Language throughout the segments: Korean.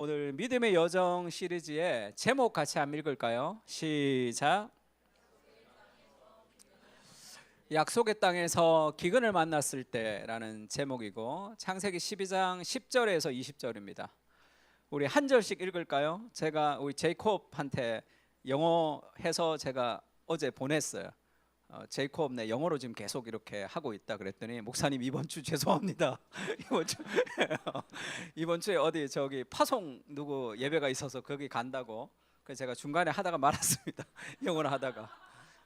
오늘 믿음의 여정 시리즈의 제목 같이 한번 읽을까요? 시작. 약속의 땅에서 기근을 만났을 때라는 제목이고 창세기 12장 10절에서 20절입니다. 우리 한 절씩 읽을까요? 제가 우리 제이콥한테 영어 해서 제가 어제 보냈어요. 제이콥 네 영어로 지금 계속 이렇게 하고 있다 그랬더니 목사님 이번 주 죄송합니다. 이번 주에 어디 저기 파송 누구 예배가 있어서 거기 간다고. 그래서 제가 중간에 하다가 말았습니다. 영어로 하다가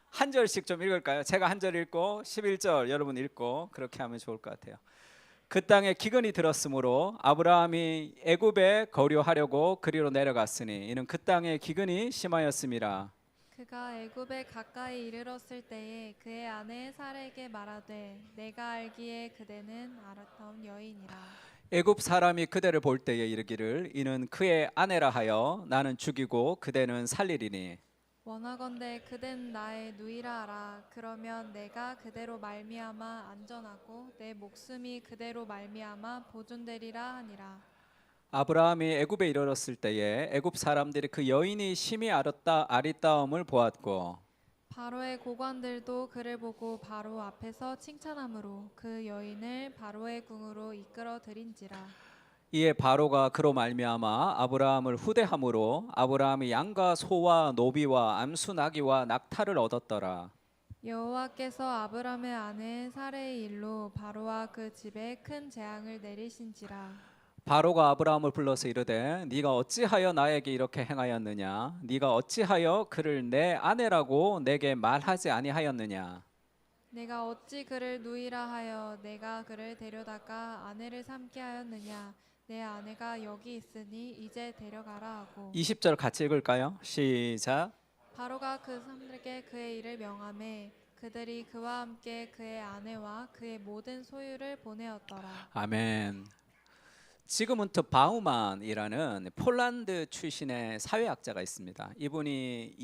한 절씩 좀 읽을까요? 제가 한 절 읽고 11절 여러분 읽고 그렇게 하면 좋을 것 같아요. 그 땅에 기근이 들었으므로 아브라함이 애굽에 거류하려고 그리로 내려갔으니 이는 그 땅에 기근이 심하였음이라. 그가 애굽에 가까이 이르렀을 때에 그의 아내 사라에게 말하되 내가 알기에 그대는 아름다운 여인이라. 애굽 사람이 그대를 볼 때에 이르기를 이는 그의 아내라 하여 나는 죽이고 그대는 살리리니 원하건대 그댄 나의 누이라 하라. 그러면 내가 그대로 말미암아 안전하고 내 목숨이 그대로 말미암아 보존되리라 하니라. 아브라함이 애굽에 이르렀을 때에 애굽 사람들이 그 여인이 심히 아리따움을 보았고 바로의 고관들도 그를 보고 바로 앞에서 칭찬함으로 그 여인을 바로의 궁으로 이끌어 들인지라. 이에 바로가 그로 말미암아 아브라함을 후대함으로 아브라함이 양과 소와 노비와 암수 나귀와 낙타를 얻었더라. 여호와께서 아브람의 아내 사레의 일로 바로와 그 집에 큰 재앙을 내리신지라. 바로가 아브라함을 불러서 이르되 네가 어찌하여 나에게 이렇게 행하였느냐 네가 어찌하여 그를 내 아내라고 내게 말하지 아니하였느냐. 내가 어찌 그를 누이라 하여 내가 그를 데려다가 아내를 삼게 하였느냐. 내 아내가 여기 있으니 이제 데려가라 하고. 20절 같이 읽을까요? 시작. 바로가 그 사람들에게 그의 일을 명하매 그들이 그와 함께 그의 아내와 그의 모든 소유를 보내었더라. 아멘. 지그문트 바우만이라는 폴란드 출신의 사회학자가 있습니다. 이분이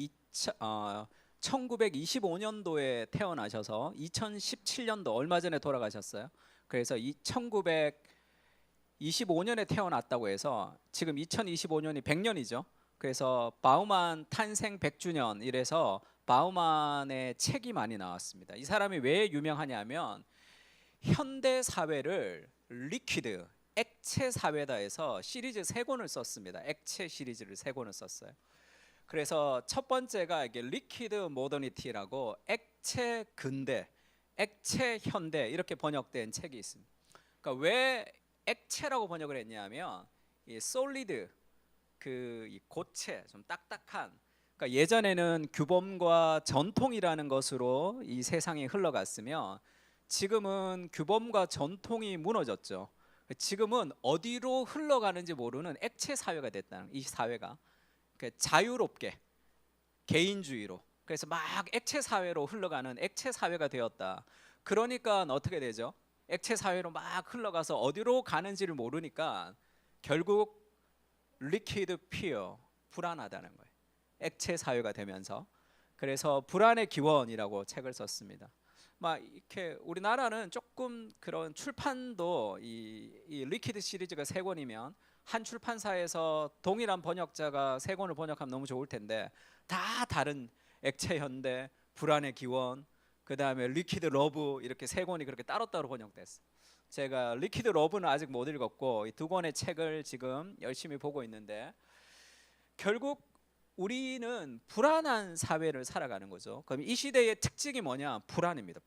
1925년도에 태어나셔서 2017년도 얼마 전에 돌아가셨어요. 그래서 1925년에 태어났다고 해서 지금 2025년이 100년이죠. 그래서 바우만 탄생 100주년 이래서 바우만의 책이 많이 나왔습니다. 이 사람이 왜 유명하냐면 현대 사회를 리퀴드 액체 사회다 해서 시리즈 3권을 썼습니다. 액체 시리즈를 3권을 썼어요. 그래서 첫 번째가 이게 리퀴드 모더니티라고 액체 근대, 액체 현대 이렇게 번역된 책이 있습니다. 그러니까 왜 액체라고 번역을 했냐면 이 솔리드 이 고체 좀 딱딱한 그러니까 예전에는 규범과 전통이라는 것으로 이 세상이 흘러갔으며 지금은 규범과 전통이 무너졌죠. 지금은 어디로 흘러가는지 모르는 액체 사회가 됐다는 이 사회가 자유롭게 개인주의로 그래서 막 액체 사회로 흘러가는 액체 사회가 되었다. 그러니까 어떻게 되죠? 액체 사회로 막 흘러가서 어디로 가는지를 모르니까 결국 리퀴드 피어 불안하다는 거예요. 액체 사회가 되면서 그래서 불안의 기원이라고 책을 썼습니다. 막 이렇게 우리나라는 조금 그런 출판도 이 리퀴드 시리즈가 3권이면 한 출판사에서 동일한 번역자가 3권을 번역하면 너무 좋을 텐데 다 다른 액체 현대, 불안의 기원, 그 다음에 리퀴드 러브 이렇게 3권이 그렇게 따로따로 번역됐어요. 제가 리퀴드 러브는 아직 못 읽었고 이 2권의 책을 지금 열심히 보고 있는데 결국 우리는 불안한 사회를 살아가는 거죠. 그럼 이 시대의 특징이 뭐냐? 불안입니다.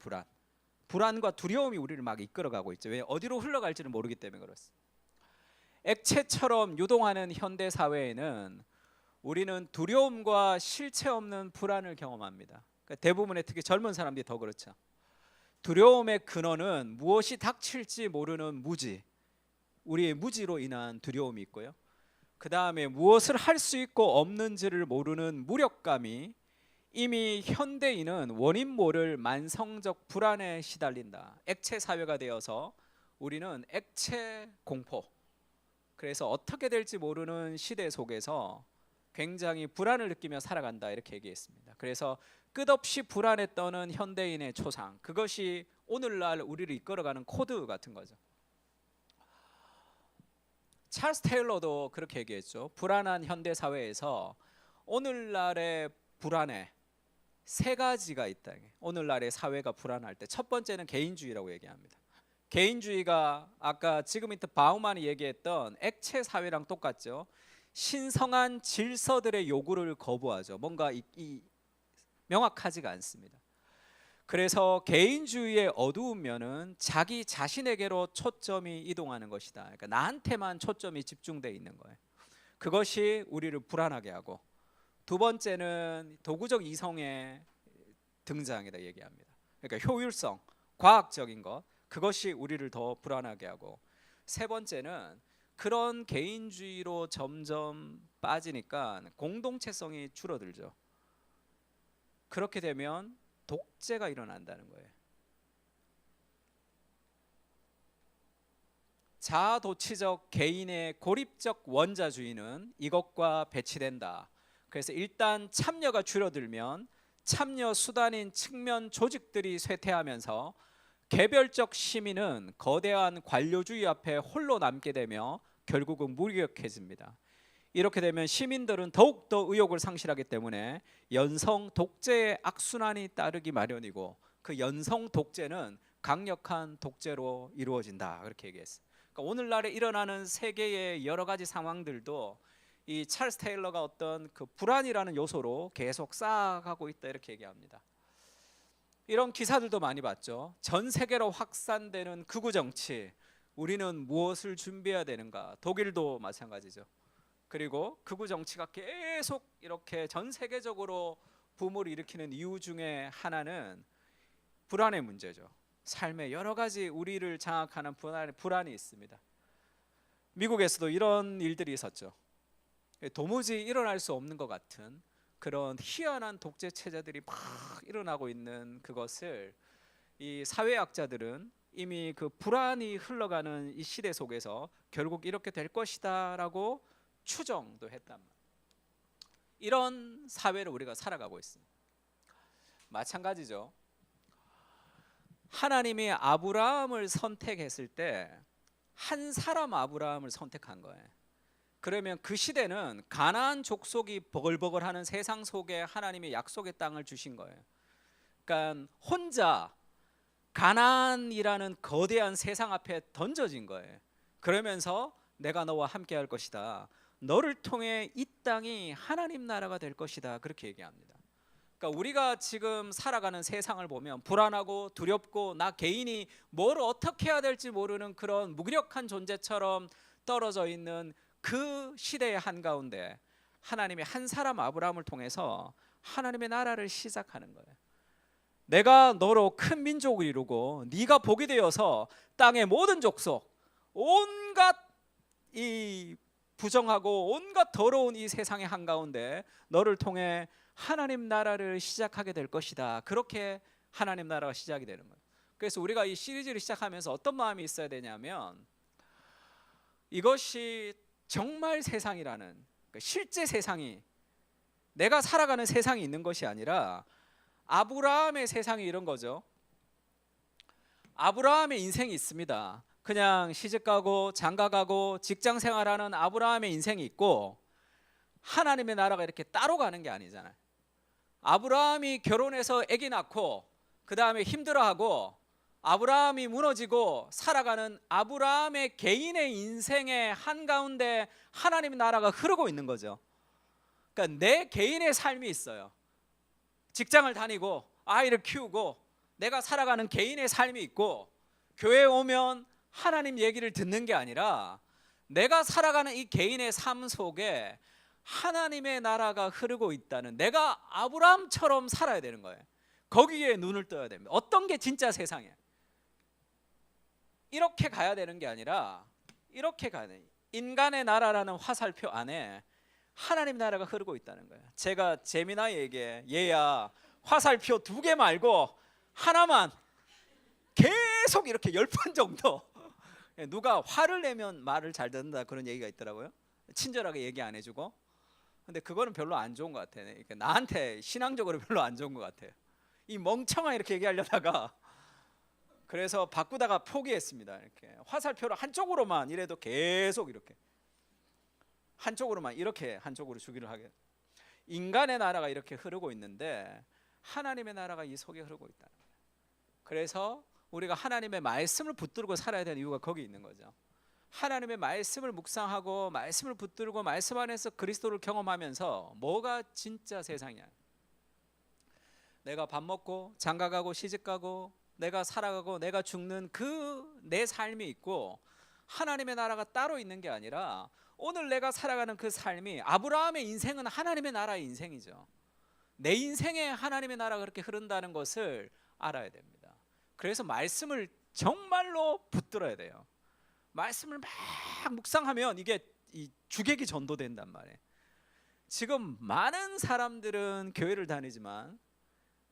불안과 두려움이 우리를 막 이끌어가고 있죠. 왜? 어디로 흘러갈지를 모르기 때문에 그렇습니다. 액체처럼 유동하는 현대 사회에는 우리는 두려움과 실체 없는 불안을 경험합니다. 그러니까 대부분의 특히 젊은 사람들이 더 그렇죠. 두려움의 근원은 무엇이 닥칠지 모르는 무지, 우리의 무지로 인한 두려움이 있고요. 그 다음에 무엇을 할 수 있고 없는지를 모르는 무력감이 이미 현대인은 원인 모를 만성적 불안에 시달린다. 액체 사회가 되어서 우리는 액체 공포. 그래서 어떻게 될지 모르는 시대 속에서 굉장히 불안을 느끼며 살아간다 이렇게 얘기했습니다. 그래서 끝없이 불안에 떠는 현대인의 초상. 그것이 오늘날 우리를 이끌어가는 코드 같은 거죠. 찰스 테일러도 그렇게 얘기했죠. 불안한 현대 사회에서 오늘날의 불안에 세 가지가 있다. 오늘날의 사회가 불안할 때 첫 번째는 개인주의라고 얘기합니다. 개인주의가 아까 지그문트 바우만이 얘기했던 액체 사회랑 똑같죠. 신성한 질서들의 요구를 거부하죠. 뭔가 명확하지가 않습니다. 그래서 개인주의의 어두운 면은 자기 자신에게로 초점이 이동하는 것이다. 그러니까 나한테만 초점이 집중되어 있는 거예요. 그것이 우리를 불안하게 하고, 두 번째는 도구적 이성의 등장이다 얘기합니다. 그러니까 효율성, 과학적인 것, 그것이 우리를 더 불안하게 하고, 세 번째는 그런 개인주의로 점점 빠지니까 공동체성이 줄어들죠. 그렇게 되면 독재가 일어난다는 거예요. 자아도취적 개인의 고립적 원자주의는 이것과 배치된다. 그래서 일단 참여가 줄어들면 참여 수단인 측면 조직들이 쇠퇴하면서 개별적 시민은 거대한 관료주의 앞에 홀로 남게 되며 결국은 무기력해집니다. 이렇게 되면 시민들은 더욱더 의욕을 상실하기 때문에 연성 독재의 악순환이 따르기 마련이고, 그 연성 독재는 강력한 독재로 이루어진다, 그렇게 얘기했어요. 그러니까 오늘날에 일어나는 세계의 여러 가지 상황들도 이 찰스 테일러가 어떤 그 불안이라는 요소로 계속 쌓아가고 있다, 이렇게 얘기합니다. 이런 기사들도 많이 봤죠. 전 세계로 확산되는 극우 정치, 우리는 무엇을 준비해야 되는가. 독일도 마찬가지죠. 그리고 극우 정치가 계속 이렇게 전 세계적으로 붐을 일으키는 이유 중에 하나는 불안의 문제죠. 삶의 여러 가지 우리를 장악하는 불안이 있습니다. 미국에서도 이런 일들이 있었죠. 도무지 일어날 수 없는 것 같은 그런 희한한 독재 체제들이 막 일어나고 있는 그것을 이 사회학자들은 이미 그 불안이 흘러가는 이 시대 속에서 결국 이렇게 될 것이다라고 추정도 했단 말이에요. 이런 사회를 우리가 살아가고 있습니다. 마찬가지죠. 하나님이 아브라함을 선택했을 때 한 사람 아브라함을 선택한 거예요. 그러면 그 시대는 가나안 족속이 버글버글하는 세상 속에 하나님이 약속의 땅을 주신 거예요. 그러니까 혼자 가나안이라는 거대한 세상 앞에 던져진 거예요. 그러면서 내가 너와 함께 할 것이다. 너를 통해 이 땅이 하나님 나라가 될 것이다. 그렇게 얘기합니다. 그러니까 우리가 지금 살아가는 세상을 보면 불안하고 두렵고 나 개인이 뭘 어떻게 해야 될지 모르는 그런 무기력한 존재처럼 떨어져 있는 그 시대의 한가운데 하나님이 한 사람 아브라함을 통해서 하나님의 나라를 시작하는 거예요. 내가 너로 큰 민족을 이루고 네가 복이 되어서 땅의 모든 족속, 온갖 이 부정하고 온갖 더러운 이 세상의 한가운데 너를 통해 하나님 나라를 시작하게 될 것이다. 그렇게 하나님 나라가 시작이 되는 거예요. 그래서 우리가 이 시리즈를 시작하면서 어떤 마음이 있어야 되냐면, 이것이 정말 세상이라는, 실제 세상이, 내가 살아가는 세상이 있는 것이 아니라 아브라함의 세상이 이런 거죠. 아브라함의 인생이 있습니다. 그냥 시집가고 장가가고 직장 생활하는 아브라함의 인생이 있고, 하나님의 나라가 이렇게 따로 가는 게 아니잖아요. 아브라함이 결혼해서 아기 낳고 그 다음에 힘들어하고 아브라함이 무너지고 살아가는 아브라함의 개인의 인생의 한가운데 하나님의 나라가 흐르고 있는 거죠. 그러니까 내 개인의 삶이 있어요. 직장을 다니고 아이를 키우고 내가 살아가는 개인의 삶이 있고, 교회에 오면 하나님 얘기를 듣는 게 아니라 내가 살아가는 이 개인의 삶 속에 하나님의 나라가 흐르고 있다는, 내가 아브라함처럼 살아야 되는 거예요. 거기에 눈을 떠야 됩니다. 어떤 게 진짜 세상이에요. 이렇게 가야 되는 게 아니라 이렇게 가야 돼요. 인간의 나라라는 화살표 안에 하나님 나라가 흐르고 있다는 거예요. 제가 제미나이에게 얘야 화살표 2개 말고 하나만 계속 이렇게 10번 정도, 누가 화를 내면 말을 잘 듣는다 그런 얘기가 있더라고요. 친절하게 얘기 안 해주고. 근데 그거는 별로 안 좋은 것 같아요. 그러니까 나한테 신앙적으로 별로 안 좋은 것 같아요. 이 멍청아 이렇게 얘기하려다가 그래서 바꾸다가 포기했습니다. 이렇게 화살표를 한쪽으로만 이래도 계속 이렇게 한쪽으로만 이렇게 한쪽으로 주기를 하게. 인간의 나라가 이렇게 흐르고 있는데 하나님의 나라가 이 속에 흐르고 있다. 그래서 우리가 하나님의 말씀을 붙들고 살아야 되는 이유가 거기 있는 거죠. 하나님의 말씀을 묵상하고 말씀을 붙들고 말씀 안에서 그리스도를 경험하면서 뭐가 진짜 세상이야. 내가 밥 먹고 장가가고 시집가고 내가 살아가고 내가 죽는 그 내 삶이 있고 하나님의 나라가 따로 있는 게 아니라 오늘 내가 살아가는 그 삶이 아브라함의 인생은 하나님의 나라의 인생이죠. 내 인생에 하나님의 나라가 그렇게 흐른다는 것을 알아야 됩니다. 그래서 말씀을 정말로 붙들어야 돼요. 말씀을 막 묵상하면 이게 이 주객이 전도된단 말이에요. 지금 많은 사람들은 교회를 다니지만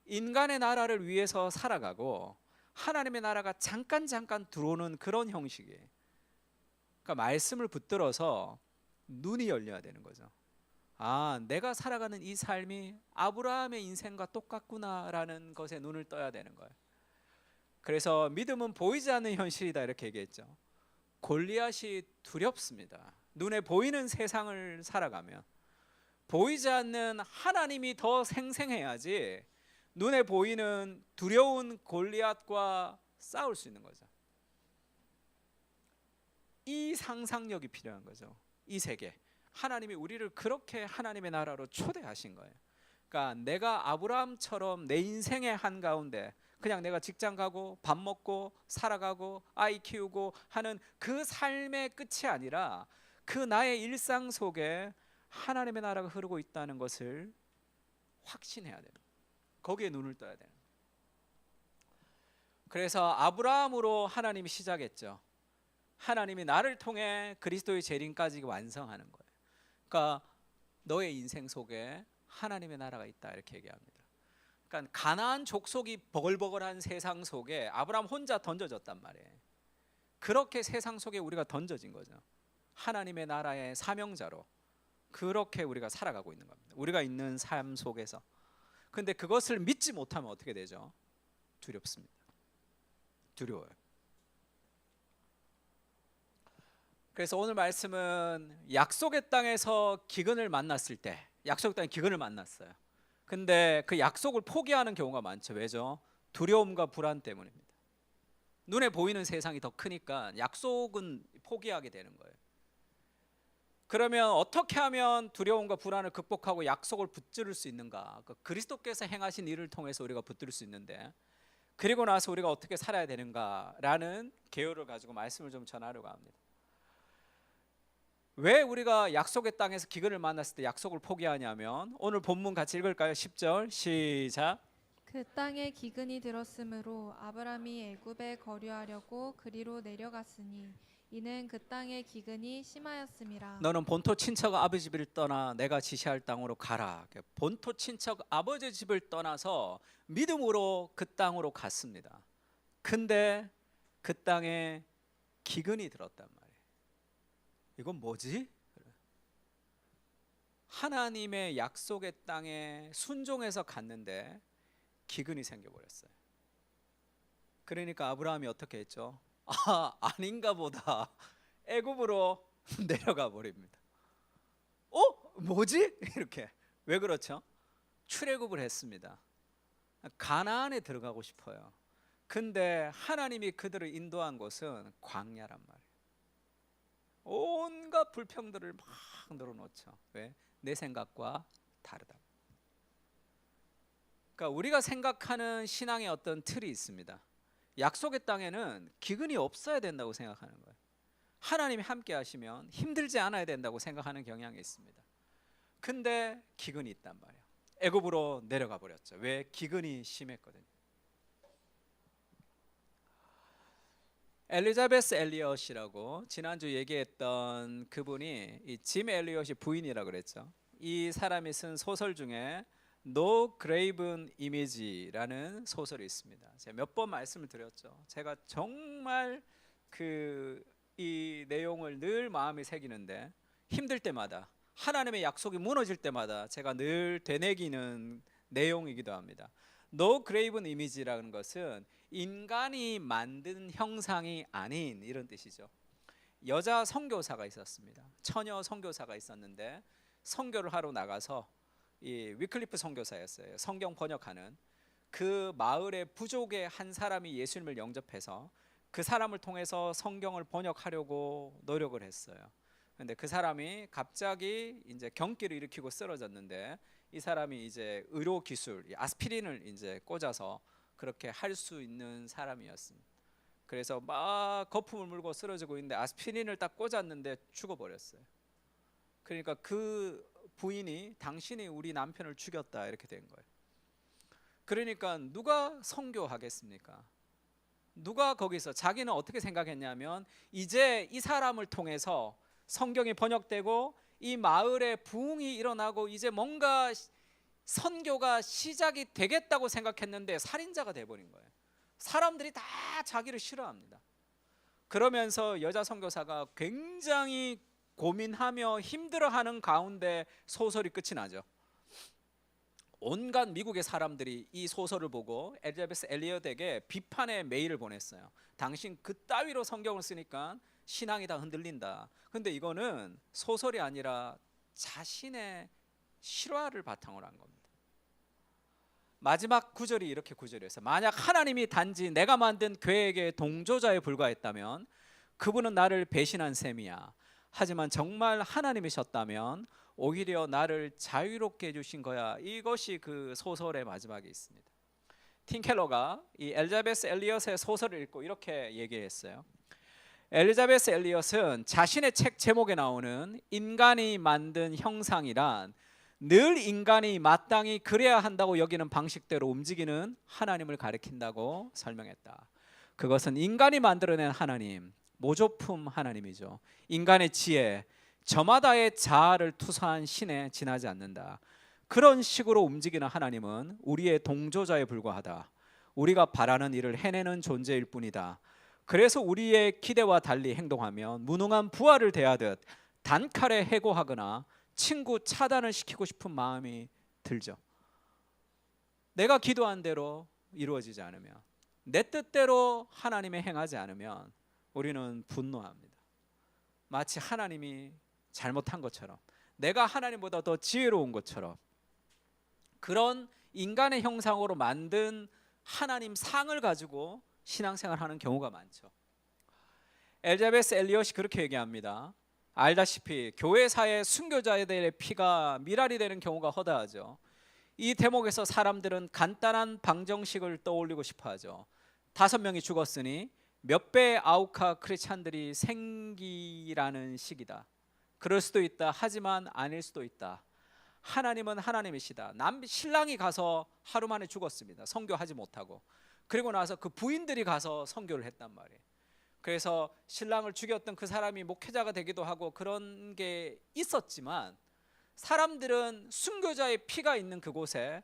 인간의 나라를 위해서 살아가고 하나님의 나라가 잠깐 들어오는 그런 형식이에요. 그러니까 말씀을 붙들어서 눈이 열려야 되는 거죠. 아, 내가 살아가는 이 삶이 아브라함의 인생과 똑같구나라는 것에 눈을 떠야 되는 거예요. 그래서 믿음은 보이지 않는 현실이다 이렇게 얘기했죠. 골리앗이 두렵습니다. 눈에 보이는 세상을 살아가면 보이지 않는 하나님이 더 생생해야지 눈에 보이는 두려운 골리앗과 싸울 수 있는 거죠. 이 상상력이 필요한 거죠. 이 세계. 하나님이 우리를 그렇게 하나님의 나라로 초대하신 거예요. 그러니까 내가 아브라함처럼 내 인생의 한가운데 그냥 내가 직장 가고 밥 먹고 살아가고 아이 키우고 하는 그 삶의 끝이 아니라 그 나의 일상 속에 하나님의 나라가 흐르고 있다는 것을 확신해야 됩니다. 거기에 눈을 떠야 돼요. 그래서 아브라함으로 하나님이 시작했죠. 하나님이 나를 통해 그리스도의 재림까지 완성하는 거예요. 그러니까 너의 인생 속에 하나님의 나라가 있다 이렇게 얘기합니다. 그러니까 가나안 족속이 버글버글한 세상 속에 아브라함 혼자 던져졌단 말이에요. 그렇게 세상 속에 우리가 던져진 거죠. 하나님의 나라의 사명자로 그렇게 우리가 살아가고 있는 겁니다. 우리가 있는 삶 속에서. 근데 그것을 믿지 못하면 어떻게 되죠? 두렵습니다. 두려워요. 그래서 오늘 말씀은 약속의 땅에서 기근을 만났을 때, 약속의 땅에 기근을 만났어요. 근데 그 약속을 포기하는 경우가 많죠. 왜죠? 두려움과 불안 때문입니다. 눈에 보이는 세상이 더 크니까 약속은 포기하게 되는 거예요. 그러면 어떻게 하면 두려움과 불안을 극복하고 약속을 붙들 수 있는가? 그리스도께서 행하신 일을 통해서 우리가 붙들 수 있는데, 그리고 나서 우리가 어떻게 살아야 되는가라는 개요를 가지고 말씀을 좀 전하려고 합니다. 왜 우리가 약속의 땅에서 기근을 만났을 때 약속을 포기하냐면, 오늘 본문 같이 읽을까요? 10절 시작. 그 땅에 기근이 들었으므로 아브람이 애굽에 거류하려고 그리로 내려갔으니 이는 그 땅의 기근이 심하였음이라. 너는 본토 친척 아버지 집을 떠나 내가 지시할 땅으로 가라. 본토 친척 아버지 집을 떠나서 믿음으로 그 땅으로 갔습니다. 근데 그 땅에 기근이 들었단 말이에요. 이건 뭐지? 하나님의 약속의 땅에 순종해서 갔는데 기근이 생겨버렸어요. 그러니까 아브라함이 어떻게 했죠? 아닌가 보다. 애굽으로 내려가 버립니다. 뭐지? 이렇게. 왜 그렇죠? 출애굽을 했습니다. 가나안에 들어가고 싶어요. 근데 하나님이 그들을 인도한 곳은 광야란 말이에요. 온갖 불평들을 막 늘어놓죠. 왜? 내 생각과 다르다. 그러니까 우리가 생각하는 신앙의 어떤 틀이 있습니다. 약속의 땅에는 기근이 없어야 된다고 생각하는 거예요. 하나님이 함께 하시면 힘들지 않아야 된다고 생각하는 경향이 있습니다. 근데 기근이 있단 말이에요. 애굽으로 내려가 버렸죠. 왜? 기근이 심했거든요. 엘리자베스 엘리엇이라고 지난주 얘기했던 그분이 이 짐 엘리엇이 부인이라고 그랬죠. 이 사람이 쓴 소설 중에 No Graven Image라는 소설이 있습니다. 제가 몇 번 말씀을 드렸죠. 제가 정말 이 내용을 늘 마음에 새기는데 힘들 때마다 하나님의 약속이 무너질 때마다 제가 늘 되뇌기는 내용이기도 합니다. No Graven Image라는 것은 인간이 만든 형상이 아닌 이런 뜻이죠. 여자 선교사가 있었습니다. 처녀 선교사가 있었는데 선교를 하러 나가서 이 위클리프 선교사였어요. 성경 번역하는. 그 마을의 부족의 한 사람이 예수님을 영접해서 그 사람을 통해서 성경을 번역하려고 노력을 했어요. 근데 그 사람이 갑자기 이제 경기를 일으키고 쓰러졌는데 이 사람이 이제 의료 기술, 아스피린을 이제 꽂아서 그렇게 할 수 있는 사람이었습니다. 그래서 막 거품을 물고 쓰러지고 있는데 아스피린을 딱 꽂았는데 죽어버렸어요. 그러니까 그 부인이 당신이 우리 남편을 죽였다 이렇게 된 거예요. 그러니까 누가 선교하겠습니까? 누가 거기서 자기는 어떻게 생각했냐면 이제 이 사람을 통해서 성경이 번역되고 이 마을에 부흥이 일어나고 이제 뭔가 선교가 시작이 되겠다고 생각했는데 살인자가 돼버린 거예요. 사람들이 다 자기를 싫어합니다. 그러면서 여자 선교사가 굉장히 고민하며 힘들어하는 가운데 소설이 끝이 나죠. 온갖 미국의 사람들이 이 소설을 보고 엘리자베스 엘리엇에게 비판의 메일을 보냈어요. 당신 그따위로 성경을 쓰니까 신앙이 다 흔들린다. 근데 이거는 소설이 아니라 자신의 실화를 바탕으로 한 겁니다. 마지막 구절이 이렇게 구절이었어요. 만약 하나님이 단지 내가 만든 계획의 동조자에 불과했다면 그분은 나를 배신한 셈이야. 하지만 정말 하나님이셨다면 오히려 나를 자유롭게 해주신 거야. 이것이 그 소설의 마지막에 있습니다. 팀 켈러가 이 엘리자베스 엘리엇의 소설을 읽고 이렇게 얘기했어요. 엘리자베스 엘리엇은 자신의 책 제목에 나오는 인간이 만든 형상이란 늘 인간이 마땅히 그래야 한다고 여기는 방식대로 움직이는 하나님을 가리킨다고 설명했다. 그것은 인간이 만들어낸 하나님, 모조품 하나님이죠. 인간의 지혜, 저마다의 자아를 투사한 신에 지나지 않는다. 그런 식으로 움직이는 하나님은 우리의 동조자에 불과하다. 우리가 바라는 일을 해내는 존재일 뿐이다. 그래서 우리의 기대와 달리 행동하면 무능한 부하를 대하듯 단칼에 해고하거나 친구 차단을 시키고 싶은 마음이 들죠. 내가 기도한 대로 이루어지지 않으면, 내 뜻대로 하나님이 행하지 않으면 우리는 분노합니다. 마치 하나님이 잘못한 것처럼, 내가 하나님보다 더 지혜로운 것처럼, 그런 인간의 형상으로 만든 하나님 상을 가지고 신앙생활하는 경우가 많죠. 엘리자베스 엘리엇이 그렇게 얘기합니다. 알다시피 교회사의 순교자들의 피가 미랄이 되는 경우가 허다하죠. 이 대목에서 사람들은 간단한 방정식을 떠올리고 싶어하죠. 5명이 죽었으니 몇 배의 아우카 크리스찬들이 생기라는 식이다. 그럴 수도 있다. 하지만 아닐 수도 있다. 하나님은 하나님이시다. 신랑이 가서 하루 만에 죽었습니다. 선교하지 못하고. 그리고 나서 그 부인들이 가서 선교를 했단 말이에요. 그래서 신랑을 죽였던 그 사람이 목회자가 되기도 하고 그런 게 있었지만, 사람들은 순교자의 피가 있는 그곳에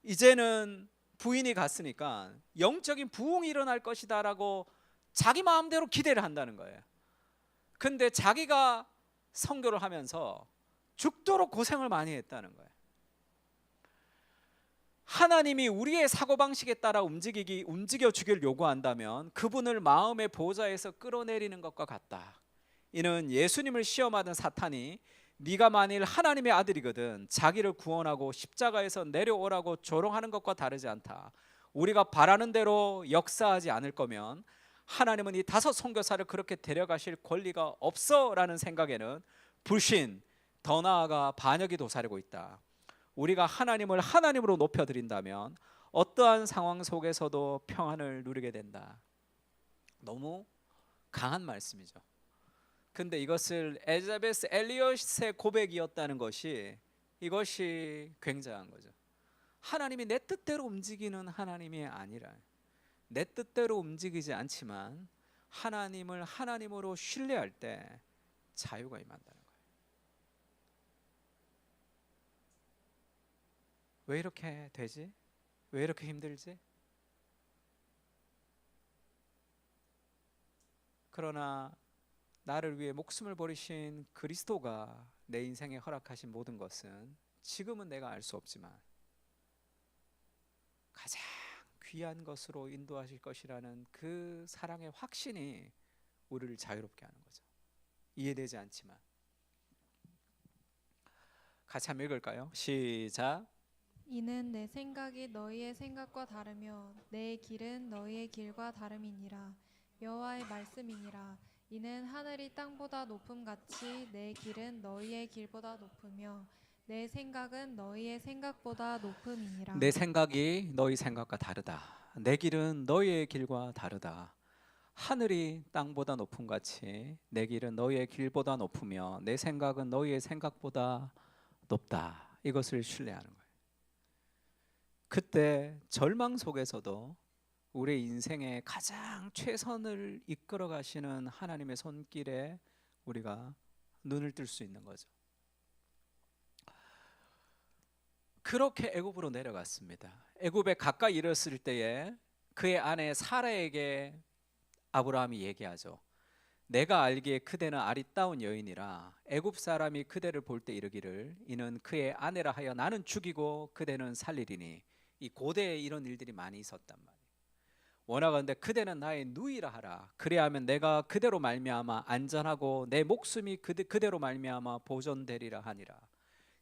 이제는 부인이 갔으니까 영적인 부흥이 일어날 것이다 라고 자기 마음대로 기대를 한다는 거예요. 근데 자기가 선교를 하면서 죽도록 고생을 많이 했다는 거예요. 하나님이 우리의 사고방식에 따라 움직여 주길 요구한다면 그분을 마음의 보좌에서 끌어내리는 것과 같다. 이는 예수님을 시험하던 사탄이 네가 만일 하나님의 아들이거든 자기를 구원하고 십자가에서 내려오라고 조롱하는 것과 다르지 않다. 우리가 바라는 대로 역사하지 않을 거면 하나님은 이 5 선교사를 그렇게 데려가실 권리가 없어라는 생각에는 불신, 더 나아가 반역이 도사리고 있다. 우리가 하나님을 하나님으로 높여드린다면 어떠한 상황 속에서도 평안을 누리게 된다. 너무 강한 말씀이죠. 근데 이것을 엘리자베스 엘리엇의 고백이었다는 것이, 이것이 굉장한 거죠. 하나님이 내 뜻대로 움직이는 하나님이 아니라, 내 뜻대로 움직이지 않지만 하나님을 하나님으로 신뢰할 때 자유가 임한다는 거예요. 왜 이렇게 되지? 왜 이렇게 힘들지? 그러나 나를 위해 목숨을 버리신 그리스도가 내 인생에 허락하신 모든 것은 지금은 내가 알 수 없지만 가장 귀한 것으로 인도하실 것이라는 그 사랑의 확신이 우리를 자유롭게 하는 거죠. 이해되지 않지만. 같이 한번 읽을까요? 시작. 이는 내 생각이 너희의 생각과 다르며 내 길은 너희의 길과 다름이니라. 여호와의 말씀이니라. 이는 하늘이 땅보다 높음 같이 내 길은 너희의 길보다 높으며 내 생각은 너희의 생각보다 높음이니라. 내 생각이 너희 생각과 다르다. 내 길은 너희의 길과 다르다. 하늘이 땅보다 높음 같이 내 길은 너희의 길보다 높으며 내 생각은 너희의 생각보다 높다. 이것을 신뢰하는 거예요. 그때 절망 속에서도 우리 인생의 가장 최선을 이끌어 가시는 하나님의 손길에 우리가 눈을 뜰 수 있는 거죠. 그렇게 애굽으로 내려갔습니다. 애굽에 가까이 이르렀을 때에 그의 아내 사라에게 아브라함이 얘기하죠. 내가 알기에 그대는 아리따운 여인이라 애굽 사람이 그대를 볼 때 이르기를 이는 그의 아내라 하여 나는 죽이고 그대는 살리리니. 이 고대에 이런 일들이 많이 있었단 말이에요. 원하건대 그대는 나의 누이라 하라. 그리하면 내가 그대로 말미암아 안전하고 내 목숨이 그대로 말미암아 보존되리라 하니라.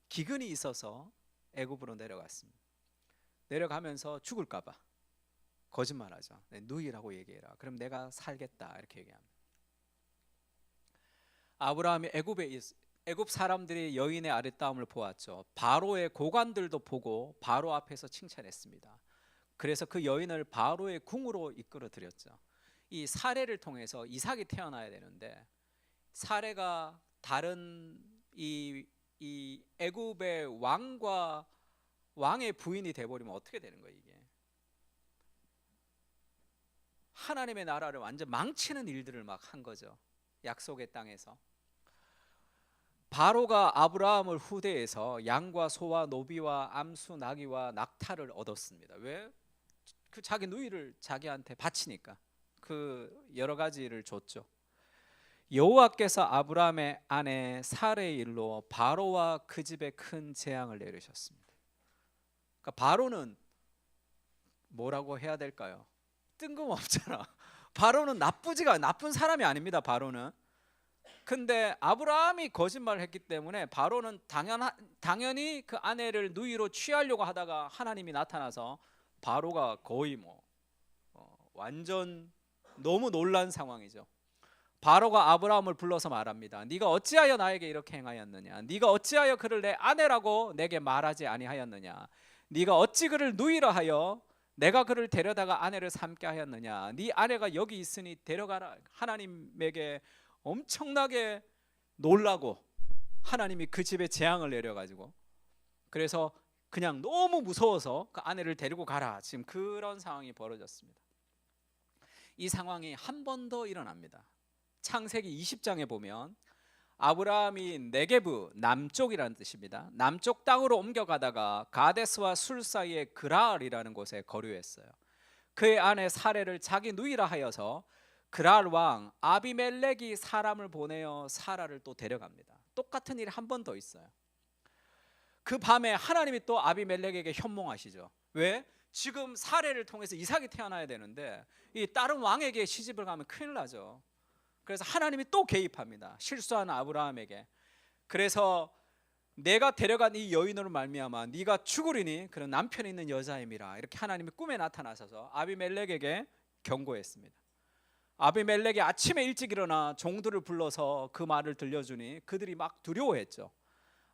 기근이 있어서 애굽으로 내려갔습니다. 내려가면서 죽을까 봐 거짓말하죠. 누이라고 얘기해라. 그럼 내가 살겠다 이렇게 얘기합니다. 아브라함이 애굽 사람들이 여인의 아리따움을 보았죠. 바로의 고관들도 보고 바로 앞에서 칭찬했습니다. 그래서 그 여인을 바로의 궁으로 이끌어 들였죠. 이 사례를 통해서 이삭이 태어나야 되는데 사례가 다른 이 애굽의 왕과 왕의 부인이 돼버리면 어떻게 되는 거예요? 이게 하나님의 나라를 완전 망치는 일들을 막 한 거죠. 약속의 땅에서. 바로가 아브라함을 후대해서 양과 소와 노비와 암수 나귀와 낙타를 얻었습니다. 왜? 그 자기 누이를 자기한테 바치니까 그 여러 가지를 줬죠. 여호와께서 아브라함의 아내 사레의 일로 바로와 그 집에 큰 재앙을 내리셨습니다. 그러니까 바로는 뭐라고 해야 될까요? 뜬금없잖아. 바로는 나쁜 사람이 아닙니다. 바로는. 근데 아브라함이 거짓말을 했기 때문에 바로는 당연히 그 아내를 누이로 취하려고 하다가 하나님이 나타나서 바로가 거의 완전 너무 놀란 상황이죠. 바로가 아브라함을 불러서 말합니다. 네가 어찌하여 나에게 이렇게 행하였느냐? 네가 어찌하여 그를 내 아내라고 내게 말하지 아니하였느냐? 네가 어찌 그를 누이라 하여 내가 그를 데려다가 아내를 삼게 하였느냐? 네 아내가 여기 있으니 데려가라. 하나님에게 엄청나게 놀라고 하나님이 그 집에 재앙을 내려가지고 그래서 그냥 너무 무서워서 그 아내를 데리고 가라. 지금 그런 상황이 벌어졌습니다. 이 상황이 한 번 더 일어납니다. 창세기 20장에 보면 아브라함이 네게브 남쪽이라는 뜻입니다. 남쪽 땅으로 옮겨가다가 가데스와 술 사이의 그랄이라는 곳에 거류했어요. 그의 아내 사레를 자기 누이라 하여서 그랄 왕 아비멜렉이 사람을 보내어 사라를 또 데려갑니다. 똑같은 일이 한 번 더 있어요. 그 밤에 하나님이 또 아비멜렉에게 현몽하시죠. 왜? 지금 사레를 통해서 이삭이 태어나야 되는데 이 다른 왕에게 시집을 가면 큰일 나죠. 그래서 하나님이 또 개입합니다. 실수한 아브라함에게. 그래서 내가 데려간 이 여인으로 말미암아 네가 죽으리니 그런 남편이 있는 여자임이라 이렇게 하나님이 꿈에 나타나셔서 아비멜렉에게 경고했습니다. 아비멜렉이 아침에 일찍 일어나 종들을 불러서 그 말을 들려주니 그들이 막 두려워했죠.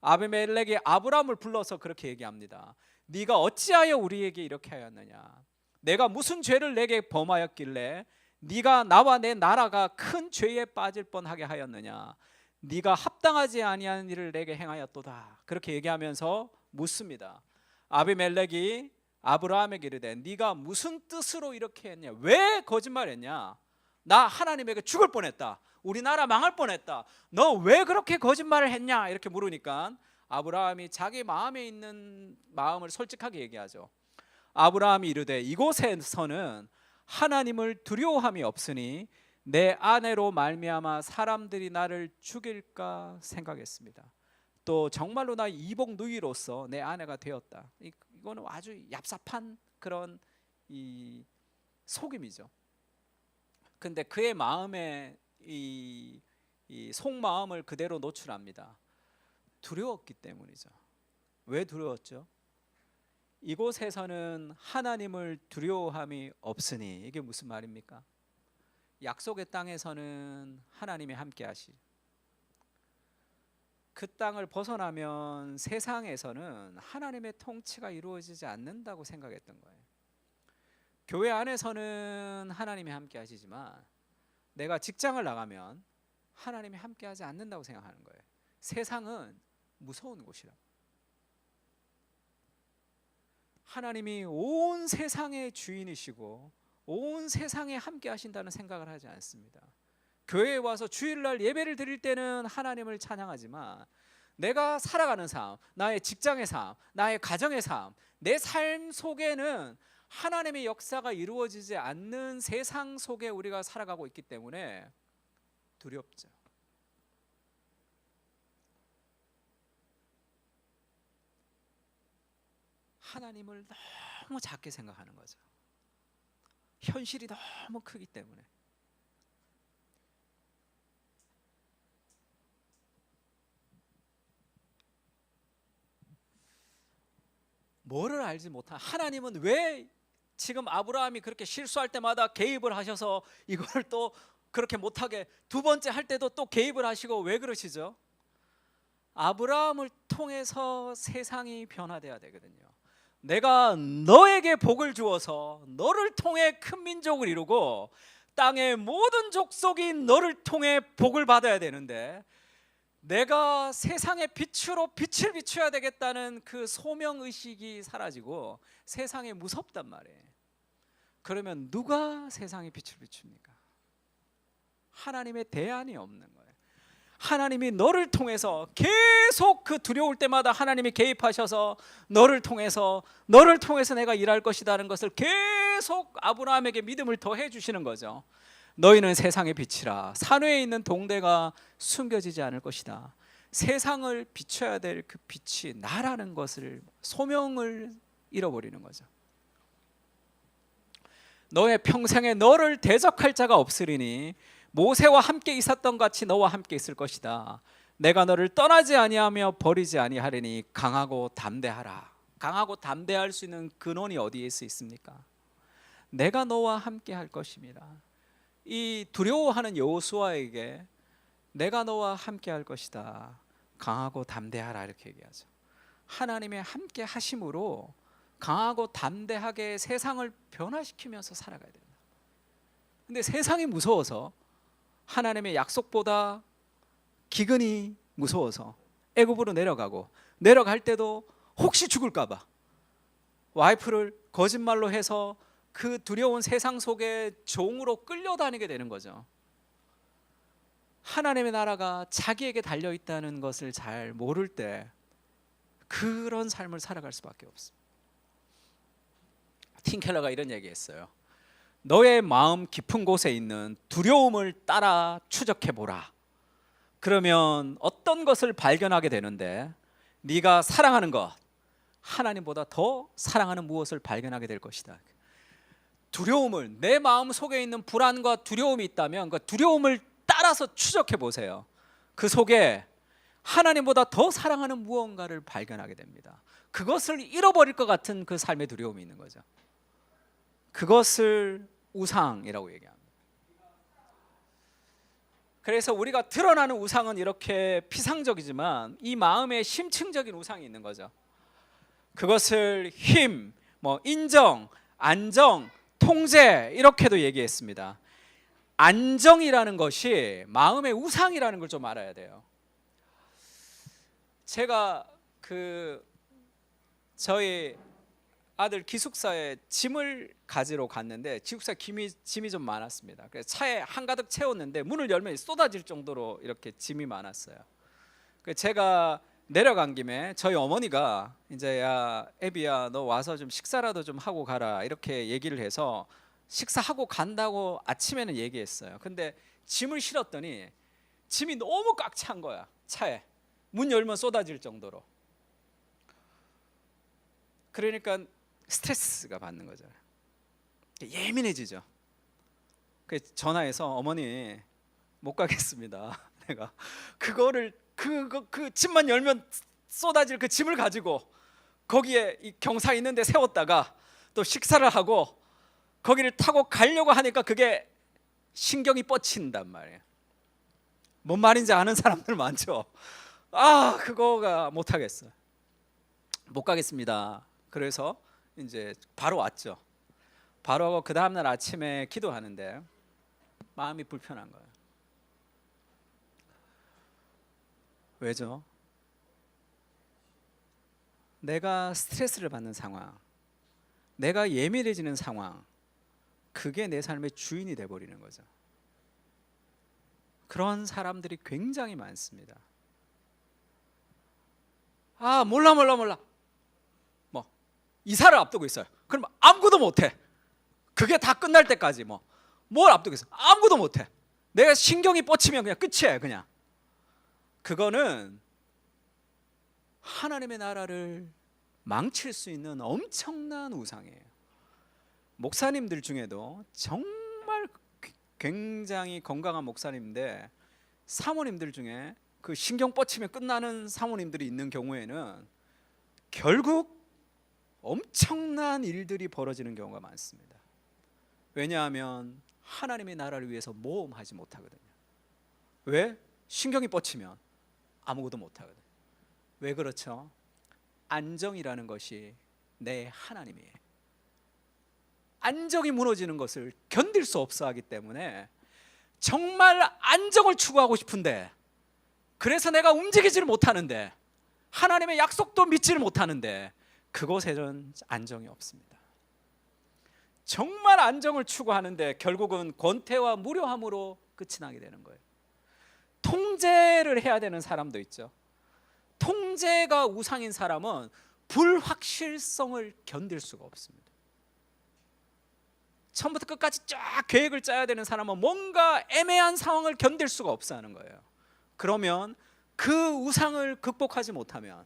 아비멜렉이 아브라함을 불러서 그렇게 얘기합니다. 네가 어찌하여 우리에게 이렇게 하였느냐? 내가 무슨 죄를 내게 범하였길래 네가 나와 내 나라가 큰 죄에 빠질 뻔하게 하였느냐? 네가 합당하지 아니한 일을 내게 행하였도다. 그렇게 얘기하면서 묻습니다. 아비멜렉이 아브라함에게 이르되 네가 무슨 뜻으로 이렇게 했냐? 왜 거짓말했냐? 나 하나님에게 죽을 뻔했다. 우리나라 망할 뻔했다. 너 왜 그렇게 거짓말을 했냐? 이렇게 물으니까 아브라함이 자기 마음에 있는 마음을 솔직하게 얘기하죠. 아브라함이 이르되 이곳에서는 하나님을 두려워함이 없으니 내 아내로 말미암아 사람들이 나를 죽일까 생각했습니다. 또 정말로 나 이복 누이로서 내 아내가 되었다. 이거는 아주 얍삽한 그런 이 속임이죠. 근데 그의 마음에 이 이 속마음을 그대로 노출합니다. 두려웠기 때문이죠. 왜 두려웠죠? 이곳에서는 하나님을 두려워함이 없으니, 이게 무슨 말입니까? 약속의 땅에서는 하나님이 함께 하시. 그 땅을 벗어나면 세상에서는 하나님의 통치가 이루어지지 않는다고 생각했던 거예요. 교회 안에서는 하나님이 함께 하시지만 내가 직장을 나가면 하나님이 함께 하지 않는다고 생각하는 거예요. 세상은 무서운 곳이라. 하나님이 온 세상의 주인이시고 온 세상에 함께 하신다는 생각을 하지 않습니다. 교회에 와서 주일날 예배를 드릴 때는 하나님을 찬양하지만 내가 살아가는 삶, 나의 직장의 삶, 나의 가정의 삶, 내 삶 속에는 하나님의 역사가 이루어지지 않는 세상 속에 우리가 살아가고 있기 때문에 두렵죠. 하나님을 너무 작게 생각하는 거죠. 현실이 너무 크기 때문에. 뭐를 알지 못한 하나님은 왜 지금 아브라함이 그렇게 실수할 때마다 개입을 하셔서 이걸 또 그렇게 못하게 두 번째 할 때도 또 개입을 하시고 왜 그러시죠? 아브라함을 통해서 세상이 변화돼야 되거든요. 내가 너에게 복을 주어서 너를 통해 큰 민족을 이루고 땅의 모든 족속이 너를 통해 복을 받아야 되는데 내가 세상의 빛으로 빛을 비춰야 되겠다는 그 소명의식이 사라지고 세상이 무섭단 말이에요. 그러면 누가 세상의 빛을 비춥니까? 하나님의 대안이 없는 거예요. 하나님이 너를 통해서 계속 그 두려울 때마다 하나님이 개입하셔서 너를 통해서 내가 일할 것이라는 것을 계속 아브라함에게 믿음을 더해 주시는 거죠. 너희는 세상의 빛이라. 산외에 있는 동대가 숨겨지지 않을 것이다. 세상을 비춰야 될 그 빛이 나라는 것을, 소명을 잃어버리는 거죠. 너의 평생에 너를 대적할 자가 없으리니 모세와 함께 있었던 같이 너와 함께 있을 것이다. 내가 너를 떠나지 아니하며 버리지 아니하리니 강하고 담대하라. 강하고 담대할 수 있는 근원이 어디에 있습니까? 내가 너와 함께 할 것입니다. 이 두려워하는 여호수아에게 내가 너와 함께 할 것이다. 강하고 담대하라 이렇게 얘기하죠. 하나님의 함께 하심으로 강하고 담대하게 세상을 변화시키면서 살아가야 됩니다. 근데 세상이 무서워서 하나님의 약속보다 기근이 무서워서 애굽으로 내려갈 때도 혹시 죽을까 봐 와이프를 거짓말로 해서 그 두려운 세상 속에 종으로 끌려다니게 되는 거죠. 하나님의 나라가 자기에게 달려있다는 것을 잘 모를 때 그런 삶을 살아갈 수밖에 없습니다. 팀 켈러가 이런 얘기했어요. 너의 마음 깊은 곳에 있는 두려움을 따라 추적해보라. 그러면 어떤 것을 발견하게 되는데 네가 사랑하는 것, 하나님보다 더 사랑하는 무엇을 발견하게 될 것이다. 두려움을, 내 마음 속에 있는 불안과 두려움이 있다면 그 두려움을 따라서 추적해 보세요. 그 속에 하나님보다 더 사랑하는 무언가를 발견하게 됩니다. 그것을 잃어버릴 것 같은 그 삶의 두려움이 있는 거죠. 그것을 우상이라고 얘기합니다. 그래서 우리가 드러나는 우상은 이렇게 피상적이지만 이 마음에 심층적인 우상이 있는 거죠. 그것을 힘, 인정, 안정, 통제 이렇게도 얘기했습니다. 안정이라는 것이 마음의 우상이라는 걸 좀 알아야 돼요. 제가 저희 아들 기숙사에 짐을 가지러 갔는데 기숙사 짐이 좀 많았습니다. 그래서 차에 한가득 채웠는데 문을 열면 쏟아질 정도로 이렇게 짐이 많았어요. 그래서 제가 내려간 김에 저희 어머니가 이제 야 애비야 너 와서 좀 식사라도 좀 하고 가라 이렇게 얘기를 해서 식사하고 간다고 아침에는 얘기했어요. 근데 짐을 실었더니 짐이 너무 꽉 찬 거야. 차에 문 열면 쏟아질 정도로. 그러니까 스트레스가 받는 거죠. 예민해지죠. 그래서 전화해서 어머니 못 가겠습니다. 내가 그거를 그 집만 열면 쏟아질 그 짐을 가지고 거기에 이 경사 있는데 세웠다가 또 식사를 하고 거기를 타고 가려고 하니까 그게 신경이 뻗친단 말이에요. 뭔 말인지 아는 사람들 많죠. 아, 그거가 못 하겠어요. 못 가겠습니다. 그래서 이제 바로 왔죠. 바로 하고 그 다음날 아침에 기도하는데 마음이 불편한 거예요. 왜죠? 내가 스트레스를 받는 상황, 내가 예민해지는 상황, 그게 내 삶의 주인이 돼버리는 거죠. 그런 사람들이 굉장히 많습니다. 아, 몰라 뭐 이사를 앞두고 있어요. 그럼 아무것도 못해. 그게 다 끝날 때까지 뭘 앞두고 있어? 아무것도 못해. 내가 신경이 뻗치면 그냥 끝이에요. 그냥 그거는 하나님의 나라를 망칠 수 있는 엄청난 우상이에요. 목사님들 중에도 정말 굉장히 건강한 목사님인데 사모님들 중에 그 신경 뻗치면 끝나는 사모님들이 있는 경우에는 결국 엄청난 일들이 벌어지는 경우가 많습니다. 왜냐하면 하나님의 나라를 위해서 모험하지 못하거든요. 왜? 신경이 뻗치면 아무것도 못하거든요. 왜 그렇죠? 안정이라는 것이 내 하나님이에요. 안정이 무너지는 것을 견딜 수 없어 하기 때문에 정말 안정을 추구하고 싶은데, 그래서 내가 움직이지를 못하는데, 하나님의 약속도 믿지를 못하는데 그곳에는 안정이 없습니다. 정말 안정을 추구하는데 결국은 권태와 무료함으로 끝이 나게 되는 거예요. 통제를 해야 되는 사람도 있죠. 통제가 우상인 사람은 불확실성을 견딜 수가 없습니다. 처음부터 끝까지 쫙 계획을 짜야 되는 사람은 뭔가 애매한 상황을 견딜 수가 없어 하는 거예요. 그러면 그 우상을 극복하지 못하면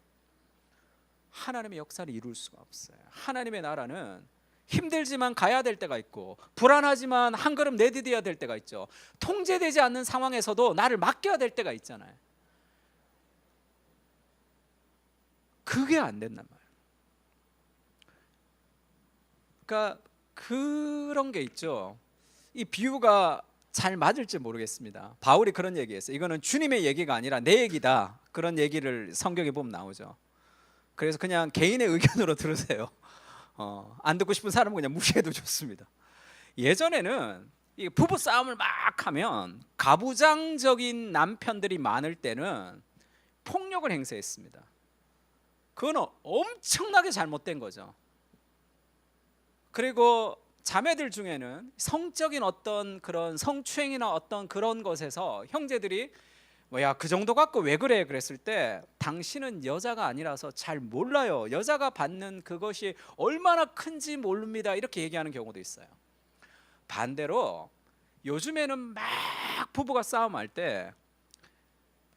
하나님의 역사를 이룰 수가 없어요. 하나님의 나라는 힘들지만 가야 될 때가 있고, 불안하지만 한 걸음 내디뎌야 될 때가 있죠. 통제되지 않는 상황에서도 나를 맡겨야 될 때가 있잖아요. 그게 안 된단 말이에요. 그러니까 그런 게 있죠. 이 비유가 잘 맞을지 모르겠습니다. 바울이 그런 얘기했어요. 이거는 주님의 얘기가 아니라 내 얘기다. 그런 얘기를 성경에 보면 나오죠. 그래서 그냥 개인의 의견으로 들으세요. 안 듣고 싶은 사람은 그냥 무시해도 좋습니다. 예전에는 이 부부 싸움을 막 하면 가부장적인 남편들이 많을 때는 폭력을 행사했습니다. 그건 엄청나게 잘못된 거죠. 그리고 자매들 중에는 성적인 어떤 그런 성추행이나 어떤 그런 것에서 형제들이 야, 그 정도 갖고 왜 그래? 그랬을 때 당신은 여자가 아니라서 잘 몰라요. 여자가 받는 그것이 얼마나 큰지 모릅니다. 이렇게 얘기하는 경우도 있어요. 반대로 요즘에는 막 부부가 싸움할 때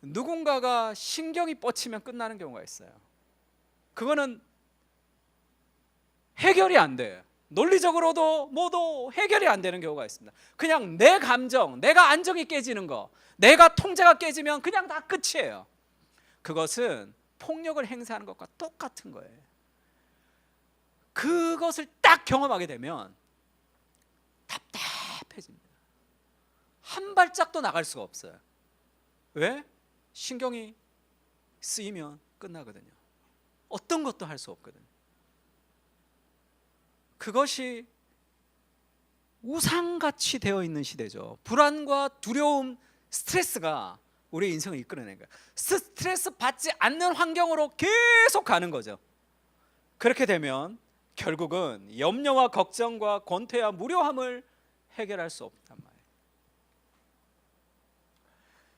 누군가가 신경이 뻗치면 끝나는 경우가 있어요. 그거는 해결이 안 돼요. 논리적으로도 뭐도 해결이 안 되는 경우가 있습니다. 그냥 내 감정, 내가 안정이 깨지는 거, 내가 통제가 깨지면 그냥 다 끝이에요. 그것은 폭력을 행사하는 것과 똑같은 거예요. 그것을 딱 경험하게 되면 답답해집니다. 한 발짝도 나갈 수가 없어요. 왜? 신경이 쓰이면 끝나거든요. 어떤 것도 할 수 없거든요. 그것이 우상같이 되어 있는 시대죠. 불안과 두려움, 스트레스가 우리의 인생을 이끌어내는 거예요. 스트레스 받지 않는 환경으로 계속 가는 거죠. 그렇게 되면 결국은 염려와 걱정과 권태와 무료함을 해결할 수 없단 말이에요.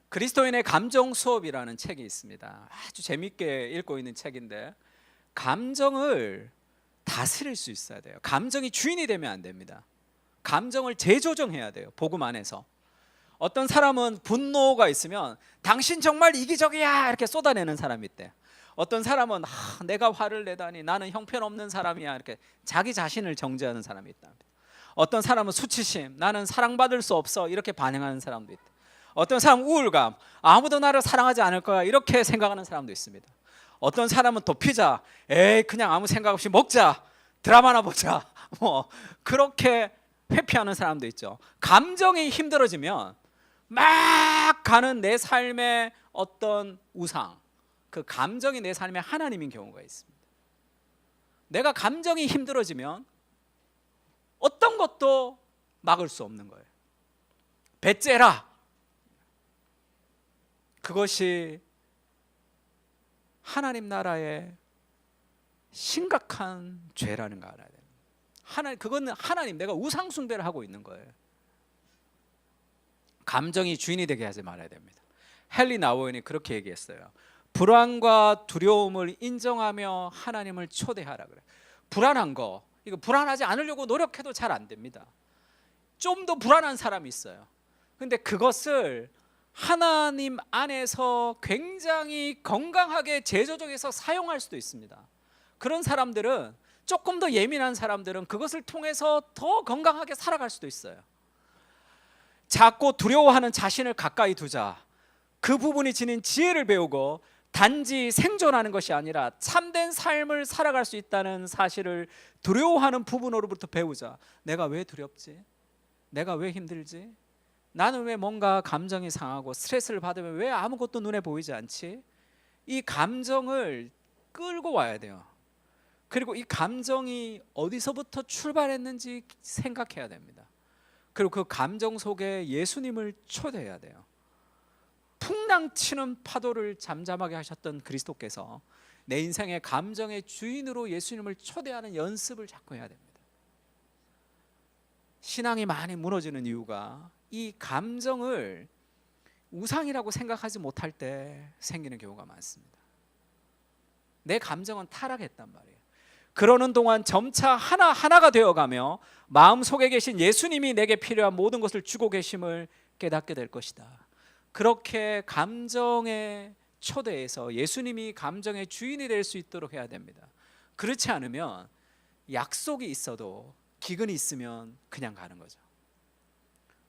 그리스도인의 감정 수업이라는 책이 있습니다. 아주 재밌게 읽고 있는 책인데, 감정을 다스릴 수 있어야 돼요. 감정이 주인이 되면 안 됩니다. 감정을 재조정해야 돼요. 복음 안에서. 어떤 사람은 분노가 있으면 당신 정말 이기적이야 이렇게 쏟아내는 사람이 있대. 어떤 사람은 내가 화를 내다니 나는 형편없는 사람이야 이렇게 자기 자신을 정죄하는 사람이 있다. 어떤 사람은 수치심, 나는 사랑받을 수 없어 이렇게 반응하는 사람도 있대. 어떤 사람은 우울감, 아무도 나를 사랑하지 않을 거야 이렇게 생각하는 사람도 있습니다. 어떤 사람은 또 피자, 에이 그냥 아무 생각 없이 먹자, 드라마나 보자, 뭐 그렇게 회피하는 사람도 있죠. 감정이 힘들어지면 막 가는 내 삶의 어떤 우상, 그 감정이 내 삶의 하나님인 경우가 있습니다. 내가 감정이 힘들어지면 어떤 것도 막을 수 없는 거예요. 배째라, 그것이 하나님 나라의 심각한 죄라는 거 알아야 돼요. 그거는 하나님, 내가 우상 숭배를 하고 있는 거예요. 감정이 주인이 되게 하지 말아야 됩니다. 헨리 나우엔이 그렇게 얘기했어요. 불안과 두려움을 인정하며 하나님을 초대하라 그래요. 불안한 거, 이거 불안하지 않으려고 노력해도 잘 안 됩니다. 좀 더 불안한 사람이 있어요. 근데 그것을 하나님 안에서 굉장히 건강하게 재조정해서 사용할 수도 있습니다. 그런 사람들은, 조금 더 예민한 사람들은 그것을 통해서 더 건강하게 살아갈 수도 있어요. 작고 두려워하는 자신을 가까이 두자. 그 부분이 지닌 지혜를 배우고 단지 생존하는 것이 아니라 참된 삶을 살아갈 수 있다는 사실을 두려워하는 부분으로부터 배우자. 내가 왜 두렵지? 내가 왜 힘들지? 나는 왜 뭔가 감정이 상하고 스트레스를 받으면 왜 아무것도 눈에 보이지 않지? 이 감정을 끌고 와야 돼요. 그리고 이 감정이 어디서부터 출발했는지 생각해야 됩니다. 그리고 그 감정 속에 예수님을 초대해야 돼요. 풍랑치는 파도를 잠잠하게 하셨던 그리스도께서 내 인생의 감정의 주인으로 예수님을 초대하는 연습을 자꾸 해야 됩니다. 신앙이 많이 무너지는 이유가 이 감정을 우상이라고 생각하지 못할 때 생기는 경우가 많습니다. 내 감정은 타락했단 말이에요. 그러는 동안 점차 하나하나가 되어가며 마음속에 계신 예수님이 내게 필요한 모든 것을 주고 계심을 깨닫게 될 것이다. 그렇게 감정의 초대에서 예수님이 감정의 주인이 될 수 있도록 해야 됩니다. 그렇지 않으면 약속이 있어도 기근이 있으면 그냥 가는 거죠.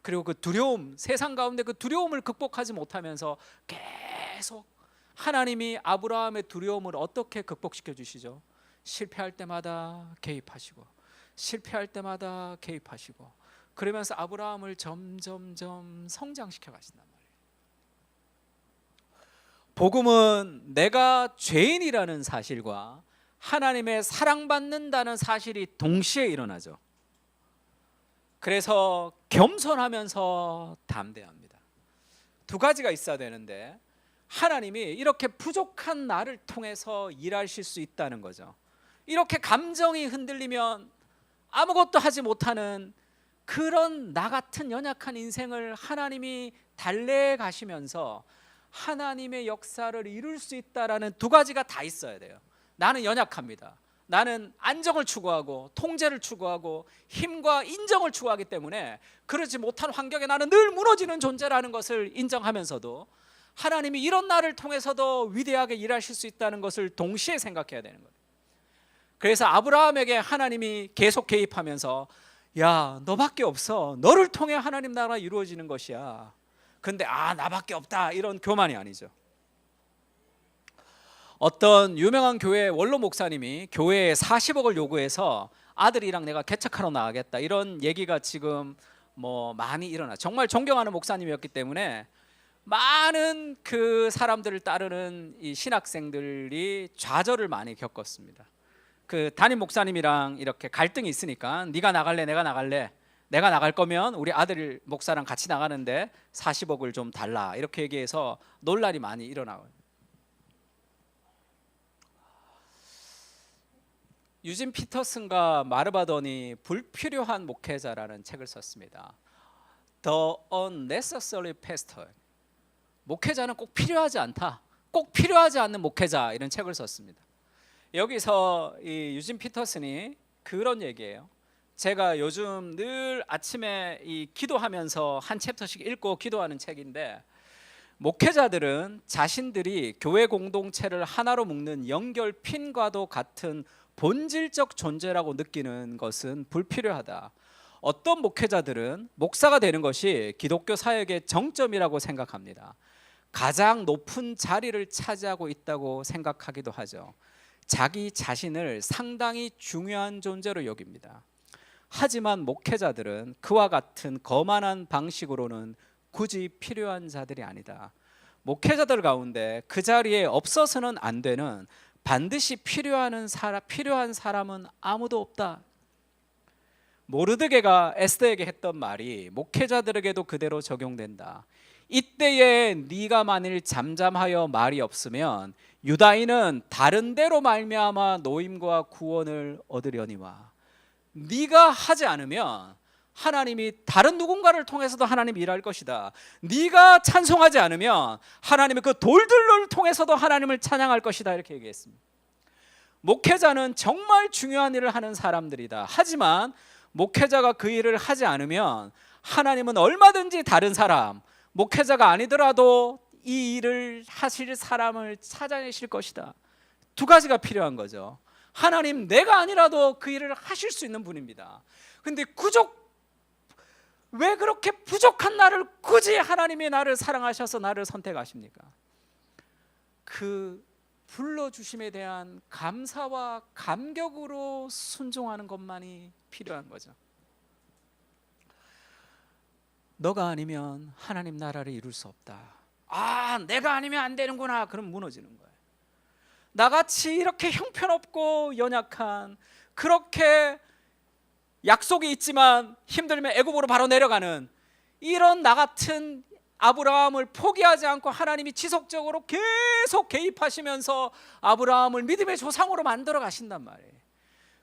그리고 그 두려움, 세상 가운데 그 두려움을 극복하지 못하면서 계속 하나님이 아브라함의 두려움을 어떻게 극복시켜 주시죠? 실패할 때마다 개입하시고, 실패할 때마다 개입하시고, 그러면서 아브라함을 점점점 성장시켜 가신단 말이에요. 복음은 내가 죄인이라는 사실과 하나님의 사랑받는다는 사실이 동시에 일어나죠. 그래서 겸손하면서 담대합니다. 두 가지가 있어야 되는데 하나님이 이렇게 부족한 나를 통해서 일하실 수 있다는 거죠. 이렇게 감정이 흔들리면 아무것도 하지 못하는 그런 나 같은 연약한 인생을 하나님이 달래 가시면서 하나님의 역사를 이룰 수 있다라는 두 가지가 다 있어야 돼요. 나는 연약합니다. 나는 안정을 추구하고 통제를 추구하고 힘과 인정을 추구하기 때문에 그러지 못한 환경에 나는 늘 무너지는 존재라는 것을 인정하면서도 하나님이 이런 나를 통해서도 위대하게 일하실 수 있다는 것을 동시에 생각해야 되는 거예요. 그래서 아브라함에게 하나님이 계속 개입하면서 야, 너밖에 없어. 너를 통해 하나님 나라가 이루어지는 것이야. 근데 나밖에 없다 이런 교만이 아니죠. 어떤 유명한 교회 원로 목사님이 교회에 40억을 요구해서 아들이랑 내가 개척하러 나가겠다 이런 얘기가 지금 많이 일어나. 정말 존경하는 목사님이었기 때문에 많은 그 사람들을 따르는 이 신학생들이 좌절을 많이 겪었습니다. 그 담임 목사님이랑 이렇게 갈등이 있으니까 네가 나갈래 내가 나갈래, 내가 나갈 거면 우리 아들 목사랑 같이 나가는데 40억을 좀 달라 이렇게 얘기해서 논란이 많이 일어나요. 유진 피터슨과 마르바돈이 불필요한 목회자라는 책을 썼습니다. The Unnecessary Pastor. 목회자는 꼭 필요하지 않다, 꼭 필요하지 않는 목회자 이런 책을 썼습니다. 여기서 이 유진 피터슨이 그런 얘기예요. 제가 요즘 늘 아침에 이 기도하면서 한 챕터씩 읽고 기도하는 책인데, 목회자들은 자신들이 교회 공동체를 하나로 묶는 연결핀과도 같은 본질적 존재라고 느끼는 것은 불필요하다. 어떤 목회자들은 목사가 되는 것이 기독교 사역의 정점이라고 생각합니다. 가장 높은 자리를 차지하고 있다고 생각하기도 하죠. 자기 자신을 상당히 중요한 존재로 여깁니다. 하지만 목회자들은 그와 같은 거만한 방식으로는 굳이 필요한 자들이 아니다. 목회자들 가운데 그 자리에 없어서는 안 되는 반드시 필요한 사람은 아무도 없다. 모르드게가 에스더에게 했던 말이 목회자들에게도 그대로 적용된다. 이때에 네가 만일 잠잠하여 말이 없으면 유다인은 다른 데로 말미암아 노임과 구원을 얻으려니와. 네가 하지 않으면 하나님이 다른 누군가를 통해서도 하나님이 일할 것이다. 네가 찬송하지 않으면 하나님이 그 돌들을 통해서도 하나님을 찬양할 것이다. 이렇게 얘기했습니다. 목회자는 정말 중요한 일을 하는 사람들이다. 하지만 목회자가 그 일을 하지 않으면 하나님은 얼마든지 다른 사람, 목회자가 아니더라도 이 일을 하실 사람을 찾아내실 것이다. 두 가지가 필요한 거죠. 하나님, 내가 아니라도 그 일을 하실 수 있는 분입니다. 근데 왜 그렇게 부족한 나를 굳이 하나님이 나를 사랑하셔서 나를 선택하십니까? 그 불러주심에 대한 감사와 감격으로 순종하는 것만이 필요한 거죠. 너가 아니면 하나님 나라를 이룰 수 없다. 내가 아니면 안 되는구나. 그럼 무너지는 거예요. 나같이 이렇게 형편없고 연약한, 그렇게 약속이 있지만 힘들면 애굽으로 바로 내려가는 이런 나 같은 아브라함을 포기하지 않고 하나님이 지속적으로 계속 개입하시면서 아브라함을 믿음의 조상으로 만들어 가신단 말이에요.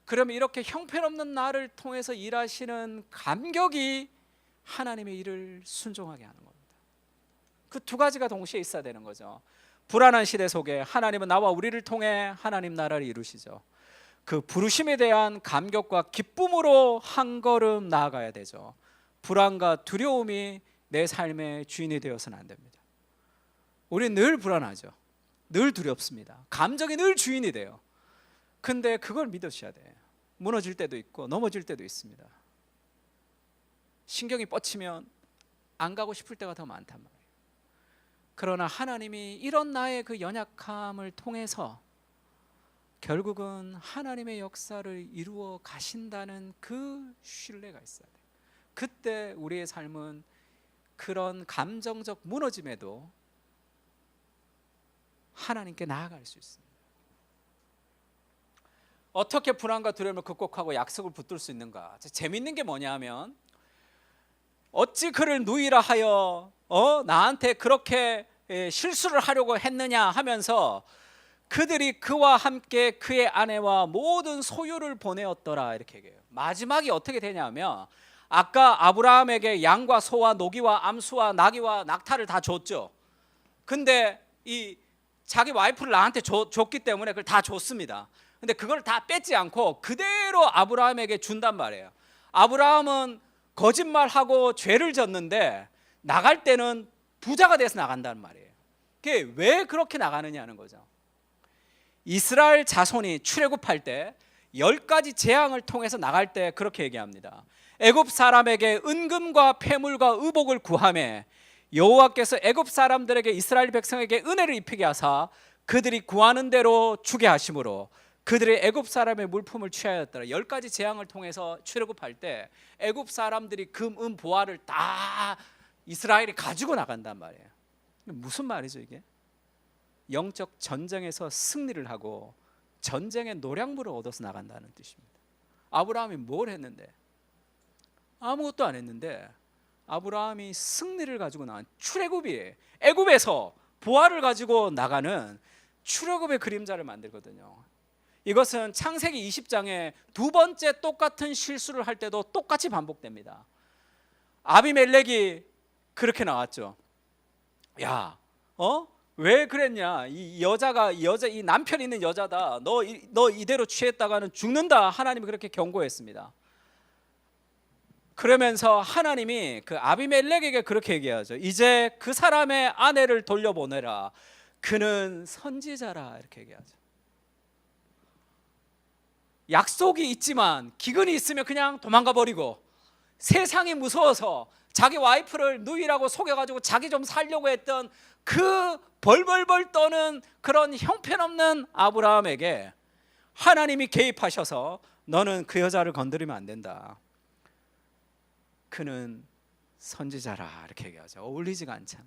그러면 이렇게 형편없는 나를 통해서 일하시는 감격이 하나님의 일을 순종하게 하는 겁니다. 그 두 가지가 동시에 있어야 되는 거죠. 불안한 시대 속에 하나님은 나와 우리를 통해 하나님 나라를 이루시죠. 그 부르심에 대한 감격과 기쁨으로 한 걸음 나아가야 되죠. 불안과 두려움이 내 삶의 주인이 되어서는 안 됩니다. 우리는 늘 불안하죠. 늘 두렵습니다. 감정이 늘 주인이 돼요. 근데 그걸 믿으셔야 돼요. 무너질 때도 있고 넘어질 때도 있습니다. 신경이 뻗치면 안 가고 싶을 때가 더 많단 말이에요. 그러나 하나님이 이런 나의 그 연약함을 통해서 결국은 하나님의 역사를 이루어 가신다는 그 신뢰가 있어야 돼요. 그때 우리의 삶은 그런 감정적 무너짐에도 하나님께 나아갈 수 있습니다. 어떻게 불안과 두려움을 극복하고 약속을 붙들 수 있는가? 재밌는 게 뭐냐 하면, 어찌 그를 누이라 하여 나한테 그렇게 실수를 하려고 했느냐 하면서 그들이 그와 함께 그의 아내와 모든 소유를 보내었더라, 이렇게 얘기해요. 마지막이 어떻게 되냐면, 아까 아브라함에게 양과 소와 노기와 암수와 나귀와 낙타를 다 줬죠. 근데 이 자기 와이프를 나한테 줬기 때문에 그걸 다 줬습니다. 근데 그걸 다 뺏지 않고 그대로 아브라함에게 준단 말이에요. 아브라함은 거짓말하고 죄를 졌는데 나갈 때는 부자가 돼서 나간다는 말이에요. 그게 왜 그렇게 나가느냐는 거죠. 이스라엘 자손이 출애굽할 때 10가지 재앙을 통해서 나갈 때 그렇게 얘기합니다. 애굽 사람에게 은금과 폐물과 의복을 구하매 여호와께서 애굽 사람들에게 이스라엘 백성에게 은혜를 입히게 하사 그들이 구하는 대로 주게 하심으로 그들의 애굽 사람의 물품을 취하였더라. 10가지 재앙을 통해서 출애굽할 때 애굽 사람들이 금, 은, 보화를 다 이스라엘이 가지고 나간단 말이에요. 무슨 말이죠 이게? 영적 전쟁에서 승리를 하고 전쟁의 노량물을 얻어서 나간다는 뜻입니다. 아브라함이 뭘 했는데? 아무것도 안 했는데 아브라함이 승리를 가지고 나간 출애굽이, 애굽에서 보화를 가지고 나가는 출애굽의 그림자를 만들거든요. 이것은 창세기 20장에 두 번째 똑같은 실수를 할 때도 똑같이 반복됩니다. 아비멜렉이 그렇게 나왔죠. 야, 왜 그랬냐? 이 남편 있는 여자다. 너 이대로 취했다가는 죽는다. 하나님이 그렇게 경고했습니다. 그러면서 하나님이 그 아비멜렉에게 그렇게 얘기하죠. 이제 그 사람의 아내를 돌려보내라. 그는 선지자라. 이렇게 얘기하죠. 약속이 있지만 기근이 있으면 그냥 도망가 버리고 세상이 무서워서 자기 와이프를 누이라고 속여가지고 자기 좀 살려고 했던 그 벌벌벌 떠는 그런 형편없는 아브라함에게 하나님이 개입하셔서 너는 그 여자를 건드리면 안 된다. 그는 선지자라 이렇게 얘기하죠. 어울리지가 않잖아.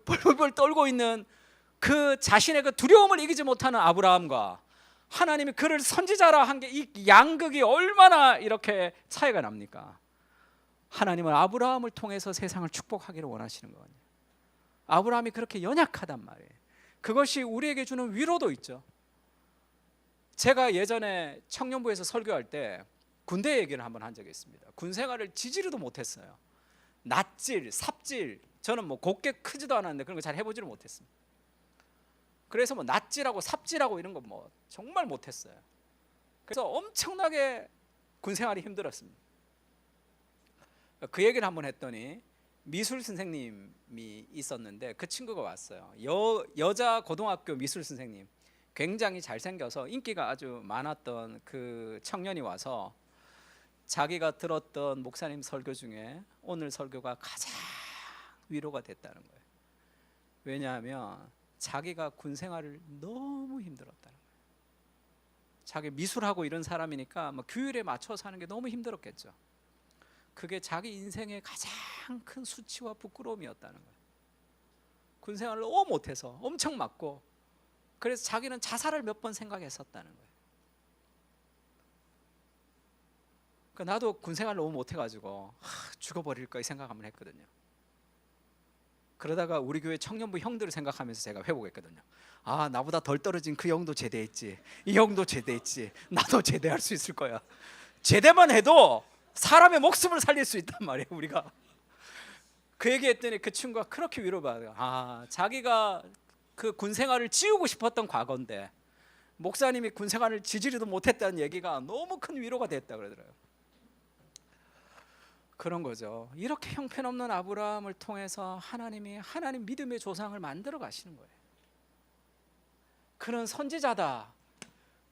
벌벌벌 떨고 있는 그 자신의 그 두려움을 이기지 못하는 아브라함과 하나님이 그를 선지자라 한 게 이 양극이 얼마나 이렇게 차이가 납니까? 하나님은 아브라함을 통해서 세상을 축복하기를 원하시는 거예요. 아브라함이 그렇게 연약하단 말이에요. 그것이 우리에게 주는 위로도 있죠. 제가 예전에 청년부에서 설교할 때 군대 얘기를 한번 한 적이 있습니다. 군 생활을 지지리도 못했어요. 낫질, 삽질, 저는 뭐 곱게 크지도 않았는데 그런 거 잘 해보지를 못했습니다. 그래서 뭐 낫질하고 삽질하고 이런 거 뭐 정말 못했어요. 그래서 엄청나게 군 생활이 힘들었습니다. 그 얘기를 한번 했더니 미술 선생님이 있었는데 그 친구가 왔어요. 여자 고등학교 미술 선생님, 굉장히 잘생겨서 인기가 아주 많았던 그 청년이 와서 자기가 들었던 목사님 설교 중에 오늘 설교가 가장 위로가 됐다는 거예요. 왜냐하면 자기가 군 생활을 너무 힘들었다는 거예요. 자기 미술하고 이런 사람이니까 뭐 규율에 맞춰서 하는 게 너무 힘들었겠죠. 그게 자기 인생의 가장 큰 수치와 부끄러움이었다는 거예요. 군 생활을 너무 못해서 엄청 맞고, 그래서 자기는 자살을 몇 번 생각했었다는 거예요. 나도 군 생활을 너무 못해가지고 죽어버릴까 이 생각 한번 했거든요. 그러다가 우리 교회 청년부 형들을 생각하면서 제가 회복했거든요. 아, 나보다 덜 떨어진 그 형도 제대했지, 이 형도 제대했지, 나도 제대할 수 있을 거야. 제대만 해도 사람의 목숨을 살릴 수 있단 말이에요. 우리가 그 얘기했더니 그 친구가 그렇게 위로받아요. 아, 자기가 그 군 생활을 지우고 싶었던 과거인데 목사님이 군 생활을 지지리도 못했다는 얘기가 너무 큰 위로가 됐다 그러더라고요. 그런 거죠. 이렇게 형편없는 아브라함을 통해서 하나님이 하나님 믿음의 조상을 만들어 가시는 거예요. 그는 선지자다.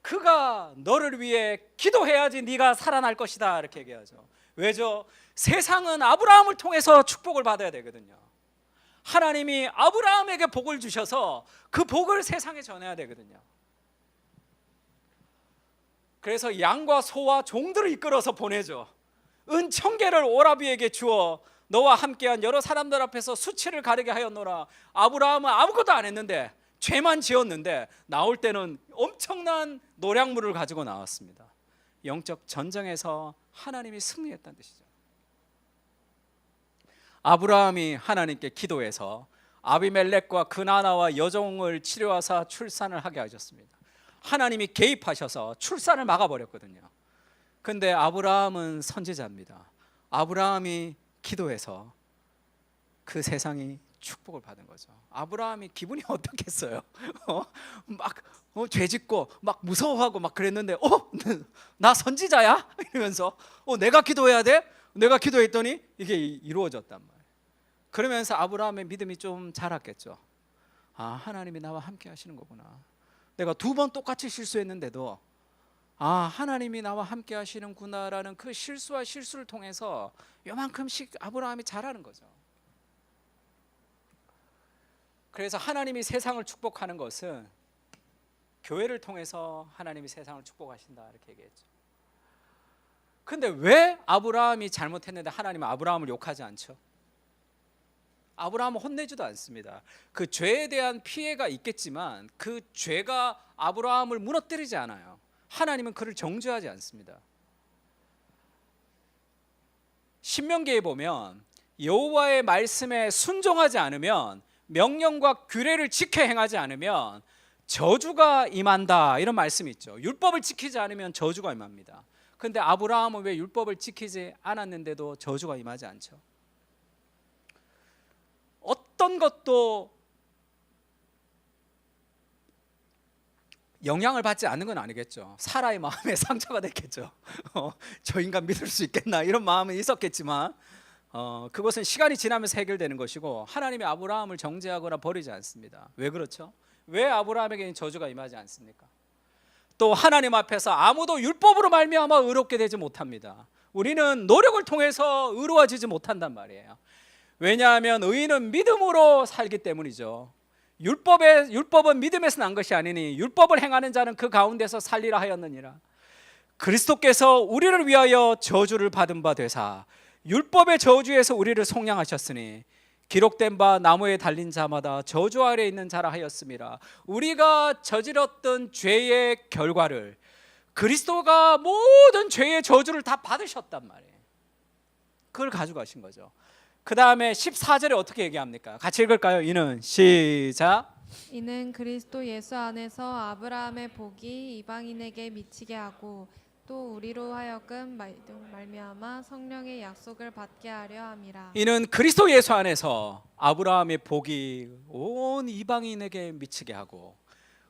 그가 너를 위해 기도해야지 네가 살아날 것이다 이렇게 얘기하죠. 왜죠? 세상은 아브라함을 통해서 축복을 받아야 되거든요. 하나님이 아브라함에게 복을 주셔서 그 복을 세상에 전해야 되거든요. 그래서 양과 소와 종들을 이끌어서 보내죠. 은천계를 오라비에게 주어 너와 함께한 여러 사람들 앞에서 수치를 가리게 하였노라. 아브라함은 아무것도 안 했는데 죄만 지었는데 나올 때는 엄청난 노량물을 가지고 나왔습니다. 영적 전쟁에서 하나님이 승리했다는 뜻이죠. 아브라함이 하나님께 기도해서 아비멜렉과 그나나와 여종을 치료하사 출산을 하게 하셨습니다. 하나님이 개입하셔서 출산을 막아버렸거든요. 근데 아브라함은 선지자입니다. 아브라함이 기도해서 그 세상이 축복을 받은 거죠. 아브라함이 기분이 어떻겠어요? 죄짓고 막 무서워하고 막 그랬는데 나 선지자야? 이러면서 내가 기도해야 돼? 내가 기도했더니 이게 이루어졌단 말이에요. 그러면서 아브라함의 믿음이 좀 자랐겠죠. 아, 하나님이 나와 함께 하시는 거구나. 내가 2번 똑같이 실수했는데도 하나님이 나와 함께 하시는구나라는 그 실수와 실수를 통해서 요만큼씩 아브라함이 자라는 거죠. 그래서 하나님이 세상을 축복하는 것은 교회를 통해서 하나님이 세상을 축복하신다 이렇게 얘기했죠. 근데 왜 아브라함이 잘못했는데 하나님은 아브라함을 욕하지 않죠? 아브라함은 혼내지도 않습니다. 그 죄에 대한 피해가 있겠지만 그 죄가 아브라함을 무너뜨리지 않아요. 하나님은 그를 정죄하지 않습니다. 신명기에 보면 여호와의 말씀에 순종하지 않으면, 명령과 규례를 지켜 행하지 않으면 저주가 임한다 이런 말씀이 있죠. 율법을 지키지 않으면 저주가 임합니다. 그런데 아브라함은 왜 율법을 지키지 않았는데도 저주가 임하지 않죠? 어떤 것도 영향을 받지 않는 건 아니겠죠. 사라의 마음에 상처가 됐겠죠. 저 인간 믿을 수 있겠나 이런 마음은 있었겠지만 그것은 시간이 지나면서 해결되는 것이고, 하나님이 아브라함을 정죄하거나 버리지 않습니다. 왜 그렇죠? 왜 아브라함에게는 저주가 임하지 않습니까? 또 하나님 앞에서 아무도 율법으로 말미암아 의롭게 되지 못합니다. 우리는 노력을 통해서 의로워지지 못한단 말이에요. 왜냐하면 의인은 믿음으로 살기 때문이죠. 율법은 믿음에서 난 것이 아니니 율법을 행하는 자는 그 가운데서 살리라 하였느니라. 그리스도께서 우리를 위하여 저주를 받은 바 되사 율법의 저주에서 우리를 속량하셨으니 기록된 바 나무에 달린 자마다 저주 아래 있는 자라 하였음이라. 우리가 저질렀던 죄의 결과를 그리스도가 모든 죄의 저주를 다 받으셨단 말이에요. 그걸 가져가신 거죠. 그 다음에 14절에 어떻게 얘기합니까? 같이 읽을까요? 이는 시작. 이는 그리스도 예수 안에서 아브라함의 복이 이방인에게 미치게 하고 또 우리로 하여금 말미암아 성령의 약속을 받게 하려 함이라. 이는 그리스도 예수 안에서 아브라함의 복이 온 이방인에게 미치게 하고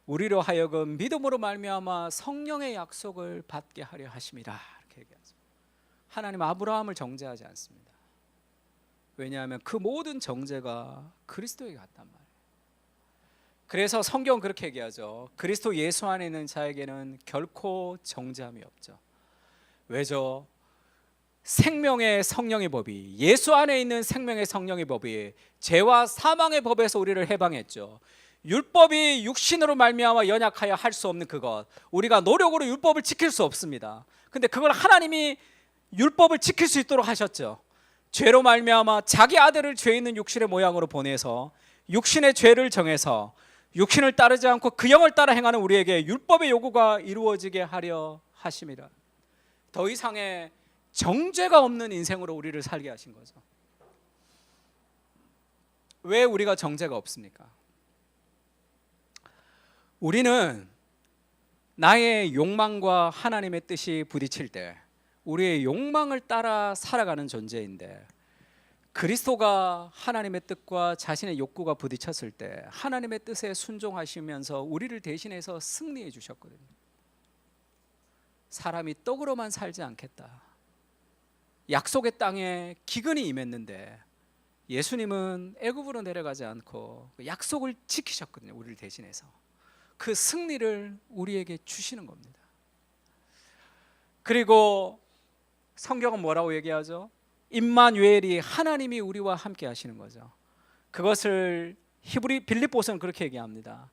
우리로 하여금 믿음으로 말미암아 성령의 약속을 받게 하려 하심이라. 이렇게 얘기하죠. 하나님 아브라함을 정죄하지 않습니다. 왜냐하면 그 모든 정죄가 그리스도에게 갔단 말이에요. 그래서 성경은 그렇게 얘기하죠. 그리스도 예수 안에 있는 자에게는 결코 정죄함이 없죠. 왜죠? 생명의 성령의 법이, 예수 안에 있는 생명의 성령의 법이 죄와 사망의 법에서 우리를 해방했죠. 율법이 육신으로 말미암아 연약하여 할 수 없는 그것, 우리가 노력으로 율법을 지킬 수 없습니다. 근데 그걸 하나님이 율법을 지킬 수 있도록 하셨죠. 죄로 말미암아 자기 아들을 죄 있는 육신의 모양으로 보내서 육신의 죄를 정해서 육신을 따르지 않고 그 영을 따라 행하는 우리에게 율법의 요구가 이루어지게 하려 하심이라. 더 이상의 정죄가 없는 인생으로 우리를 살게 하신 거죠. 왜 우리가 정죄가 없습니까? 우리는 나의 욕망과 하나님의 뜻이 부딪힐 때 우리의 욕망을 따라 살아가는 존재인데, 그리스도가 하나님의 뜻과 자신의 욕구가 부딪혔을 때 하나님의 뜻에 순종하시면서 우리를 대신해서 승리해 주셨거든요. 사람이 떡으로만 살지 않겠다. 약속의 땅에 기근이 임했는데 예수님은 애굽으로 내려가지 않고 약속을 지키셨거든요. 우리를 대신해서. 그 승리를 우리에게 주시는 겁니다. 그리고 성경은 뭐라고 얘기하죠? 임마누엘이 하나님이 우리와 함께 하시는 거죠. 그것을 빌립보서는 그렇게 얘기합니다.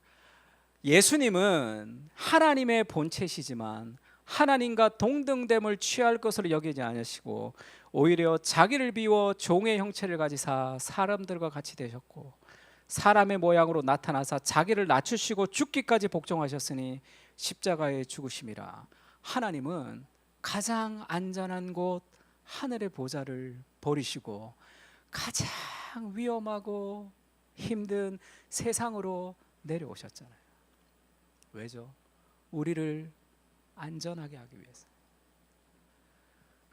예수님은 하나님의 본체시지만 하나님과 동등됨을 취할 것으로 여기지 않으시고 오히려 자기를 비워 종의 형체를 가지사 사람들과 같이 되셨고 사람의 모양으로 나타나사 자기를 낮추시고 죽기까지 복종하셨으니 십자가에 죽으심이라. 하나님은 가장 안전한 곳 하늘의 보좌를 버리시고 가장 위험하고 힘든 세상으로 내려오셨잖아요. 왜죠? 우리를 안전하게 하기 위해서.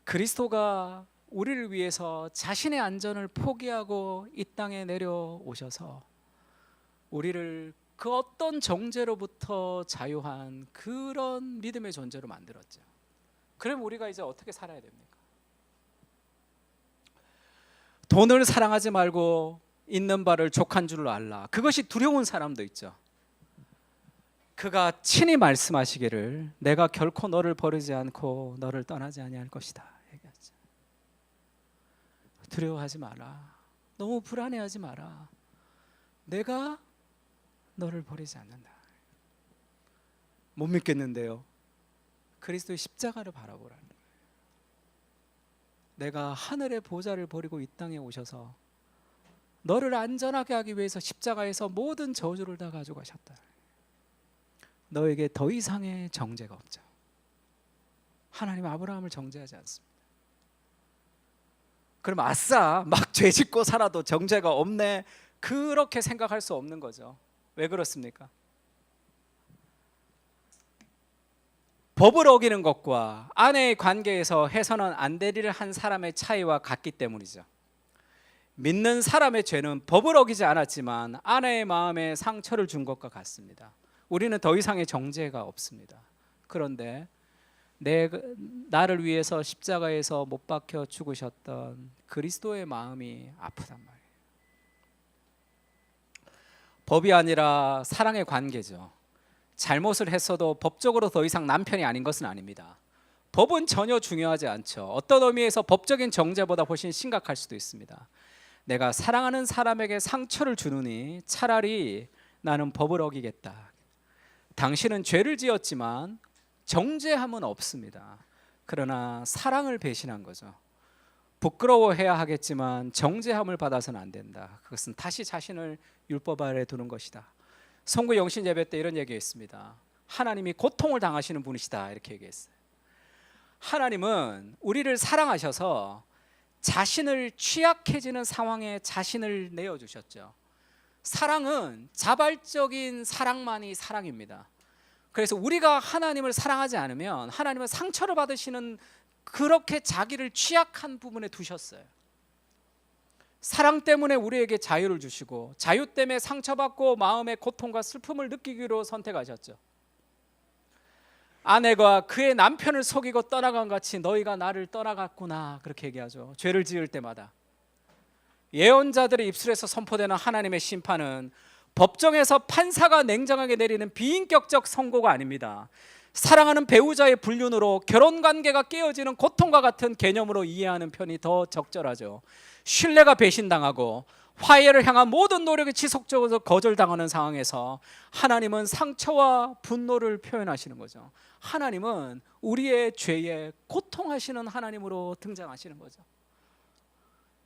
그리스도가 우리를 위해서 자신의 안전을 포기하고 이 땅에 내려오셔서 우리를 그 어떤 정죄로부터 자유한 그런 믿음의 존재로 만들었죠. 그럼 우리가 이제 어떻게 살아야 됩니까? 돈을 사랑하지 말고 있는 바를 족한 줄로 알라. 그것이 두려운 사람도 있죠. 그가 친히 말씀하시기를 내가 결코 너를 버리지 않고 너를 떠나지 아니할 것이다 얘기하죠. 두려워하지 마라. 너무 불안해하지 마라. 내가 너를 버리지 않는다. 못 믿겠는데요. 그리스도의 십자가를 바라보라는 거예요. 내가 하늘의 보좌를 버리고 이 땅에 오셔서 너를 안전하게 하기 위해서 십자가에서 모든 저주를 다 가져가셨다. 너에게 더 이상의 정죄가 없죠. 하나님 아브라함을 정죄하지 않습니다. 그럼 아싸 막 죄짓고 살아도 정죄가 없네, 그렇게 생각할 수 없는 거죠. 왜 그렇습니까? 법을 어기는 것과 아내의 관계에서 해서는 안 되리를 한 사람의 차이와 같기 때문이죠. 믿는 사람의 죄는 법을 어기지 않았지만 아내의 마음에 상처를 준 것과 같습니다. 우리는 더 이상의 정죄가 없습니다. 그런데 나를 위해서 십자가에서 못 박혀 죽으셨던 그리스도의 마음이 아프단 말이에요. 법이 아니라 사랑의 관계죠. 잘못을 했어도 법적으로 더 이상 남편이 아닌 것은 아닙니다. 법은 전혀 중요하지 않죠. 어떤 의미에서 법적인 정죄보다 훨씬 심각할 수도 있습니다. 내가 사랑하는 사람에게 상처를 주느니 차라리 나는 법을 어기겠다. 당신은 죄를 지었지만 정죄함은 없습니다. 그러나 사랑을 배신한 거죠. 부끄러워해야 하겠지만 정죄함을 받아서는 안 된다. 그것은 다시 자신을 율법 아래 두는 것이다. 성구 영신 예배 때 이런 얘기했습니다. 하나님이 고통을 당하시는 분이시다 이렇게 얘기했어요. 하나님은 우리를 사랑하셔서 자신을 취약해지는 상황에 자신을 내어주셨죠. 사랑은 자발적인 사랑만이 사랑입니다. 그래서 우리가 하나님을 사랑하지 않으면 하나님은 상처를 받으시는 그렇게 자기를 취약한 부분에 두셨어요. 사랑 때문에 우리에게 자유를 주시고 자유 때문에 상처받고 마음의 고통과 슬픔을 느끼기로 선택하셨죠. 아내가 그의 남편을 속이고 떠나간 같이 너희가 나를 떠나갔구나 그렇게 얘기하죠. 죄를 지을 때마다. 예언자들의 입술에서 선포되는 하나님의 심판은 법정에서 판사가 냉정하게 내리는 비인격적 선고가 아닙니다. 사랑하는 배우자의 불륜으로 결혼관계가 깨어지는 고통과 같은 개념으로 이해하는 편이 더 적절하죠. 신뢰가 배신당하고 화해를 향한 모든 노력이 지속적으로 거절당하는 상황에서 하나님은 상처와 분노를 표현하시는 거죠. 하나님은 우리의 죄에 고통하시는 하나님으로 등장하시는 거죠.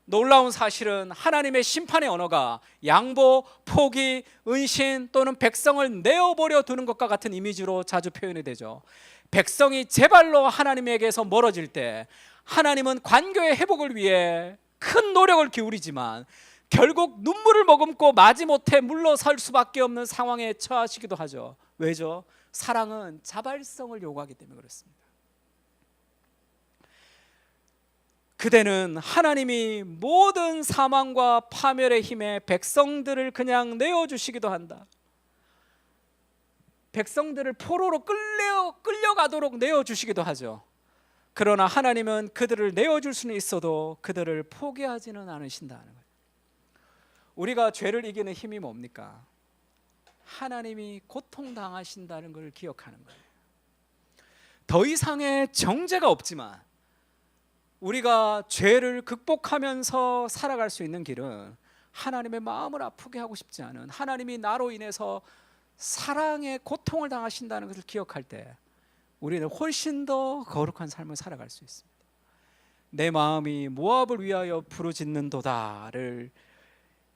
놀라운 사실은 하나님의 심판의 언어가 양보, 포기, 은신 또는 백성을 내어버려 두는 것과 같은 이미지로 자주 표현이 되죠. 백성이 제발로 하나님에게서 멀어질 때 하나님은 관계의 회복을 위해 큰 노력을 기울이지만 결국 눈물을 머금고 마지못해 물러설 수밖에 없는 상황에 처하시기도 하죠. 왜죠? 사랑은 자발성을 요구하기 때문에 그렇습니다. 그대는 하나님이 모든 사망과 파멸의 힘에 백성들을 그냥 내어주시기도 한다. 백성들을 포로로 끌려가도록 내어주시기도 하죠. 그러나 하나님은 그들을 내어줄 수는 있어도 그들을 포기하지는 않으신다는 거예요. 우리가 죄를 이기는 힘이 뭡니까? 하나님이 고통당하신다는 걸 기억하는 거예요. 더 이상의 정죄가 없지만 우리가 죄를 극복하면서 살아갈 수 있는 길은 하나님의 마음을 아프게 하고 싶지 않은, 하나님이 나로 인해서 사랑의 고통을 당하신다는 것을 기억할 때 우리는 훨씬 더 거룩한 삶을 살아갈 수 있습니다. 내 마음이 모압을 위하여 부르짖는도다를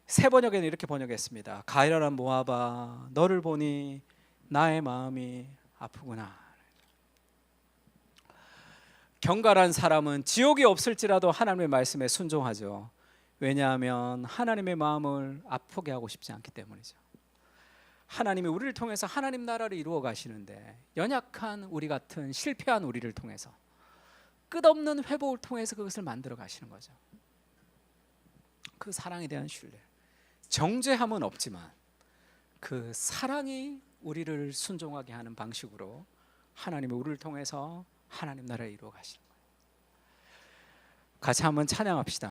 새 번역에는 이렇게 번역했습니다. 가련한 모압아 너를 보니 나의 마음이 아프구나. 경건한 사람은 지옥이 없을지라도 하나님의 말씀에 순종하죠. 왜냐하면 하나님의 마음을 아프게 하고 싶지 않기 때문이죠. 하나님이 우리를 통해서 하나님 나라를 이루어 가시는데 연약한 우리 같은 실패한 우리를 통해서 끝없는 회복을 통해서 그것을 만들어 가시는 거죠. 그 사랑에 대한 신뢰. 정죄함은 없지만 그 사랑이 우리를 순종하게 하는 방식으로 하나님이 우리를 통해서 하나님 나라를 이루어 가시는 거예요. 같이 한번 찬양합시다.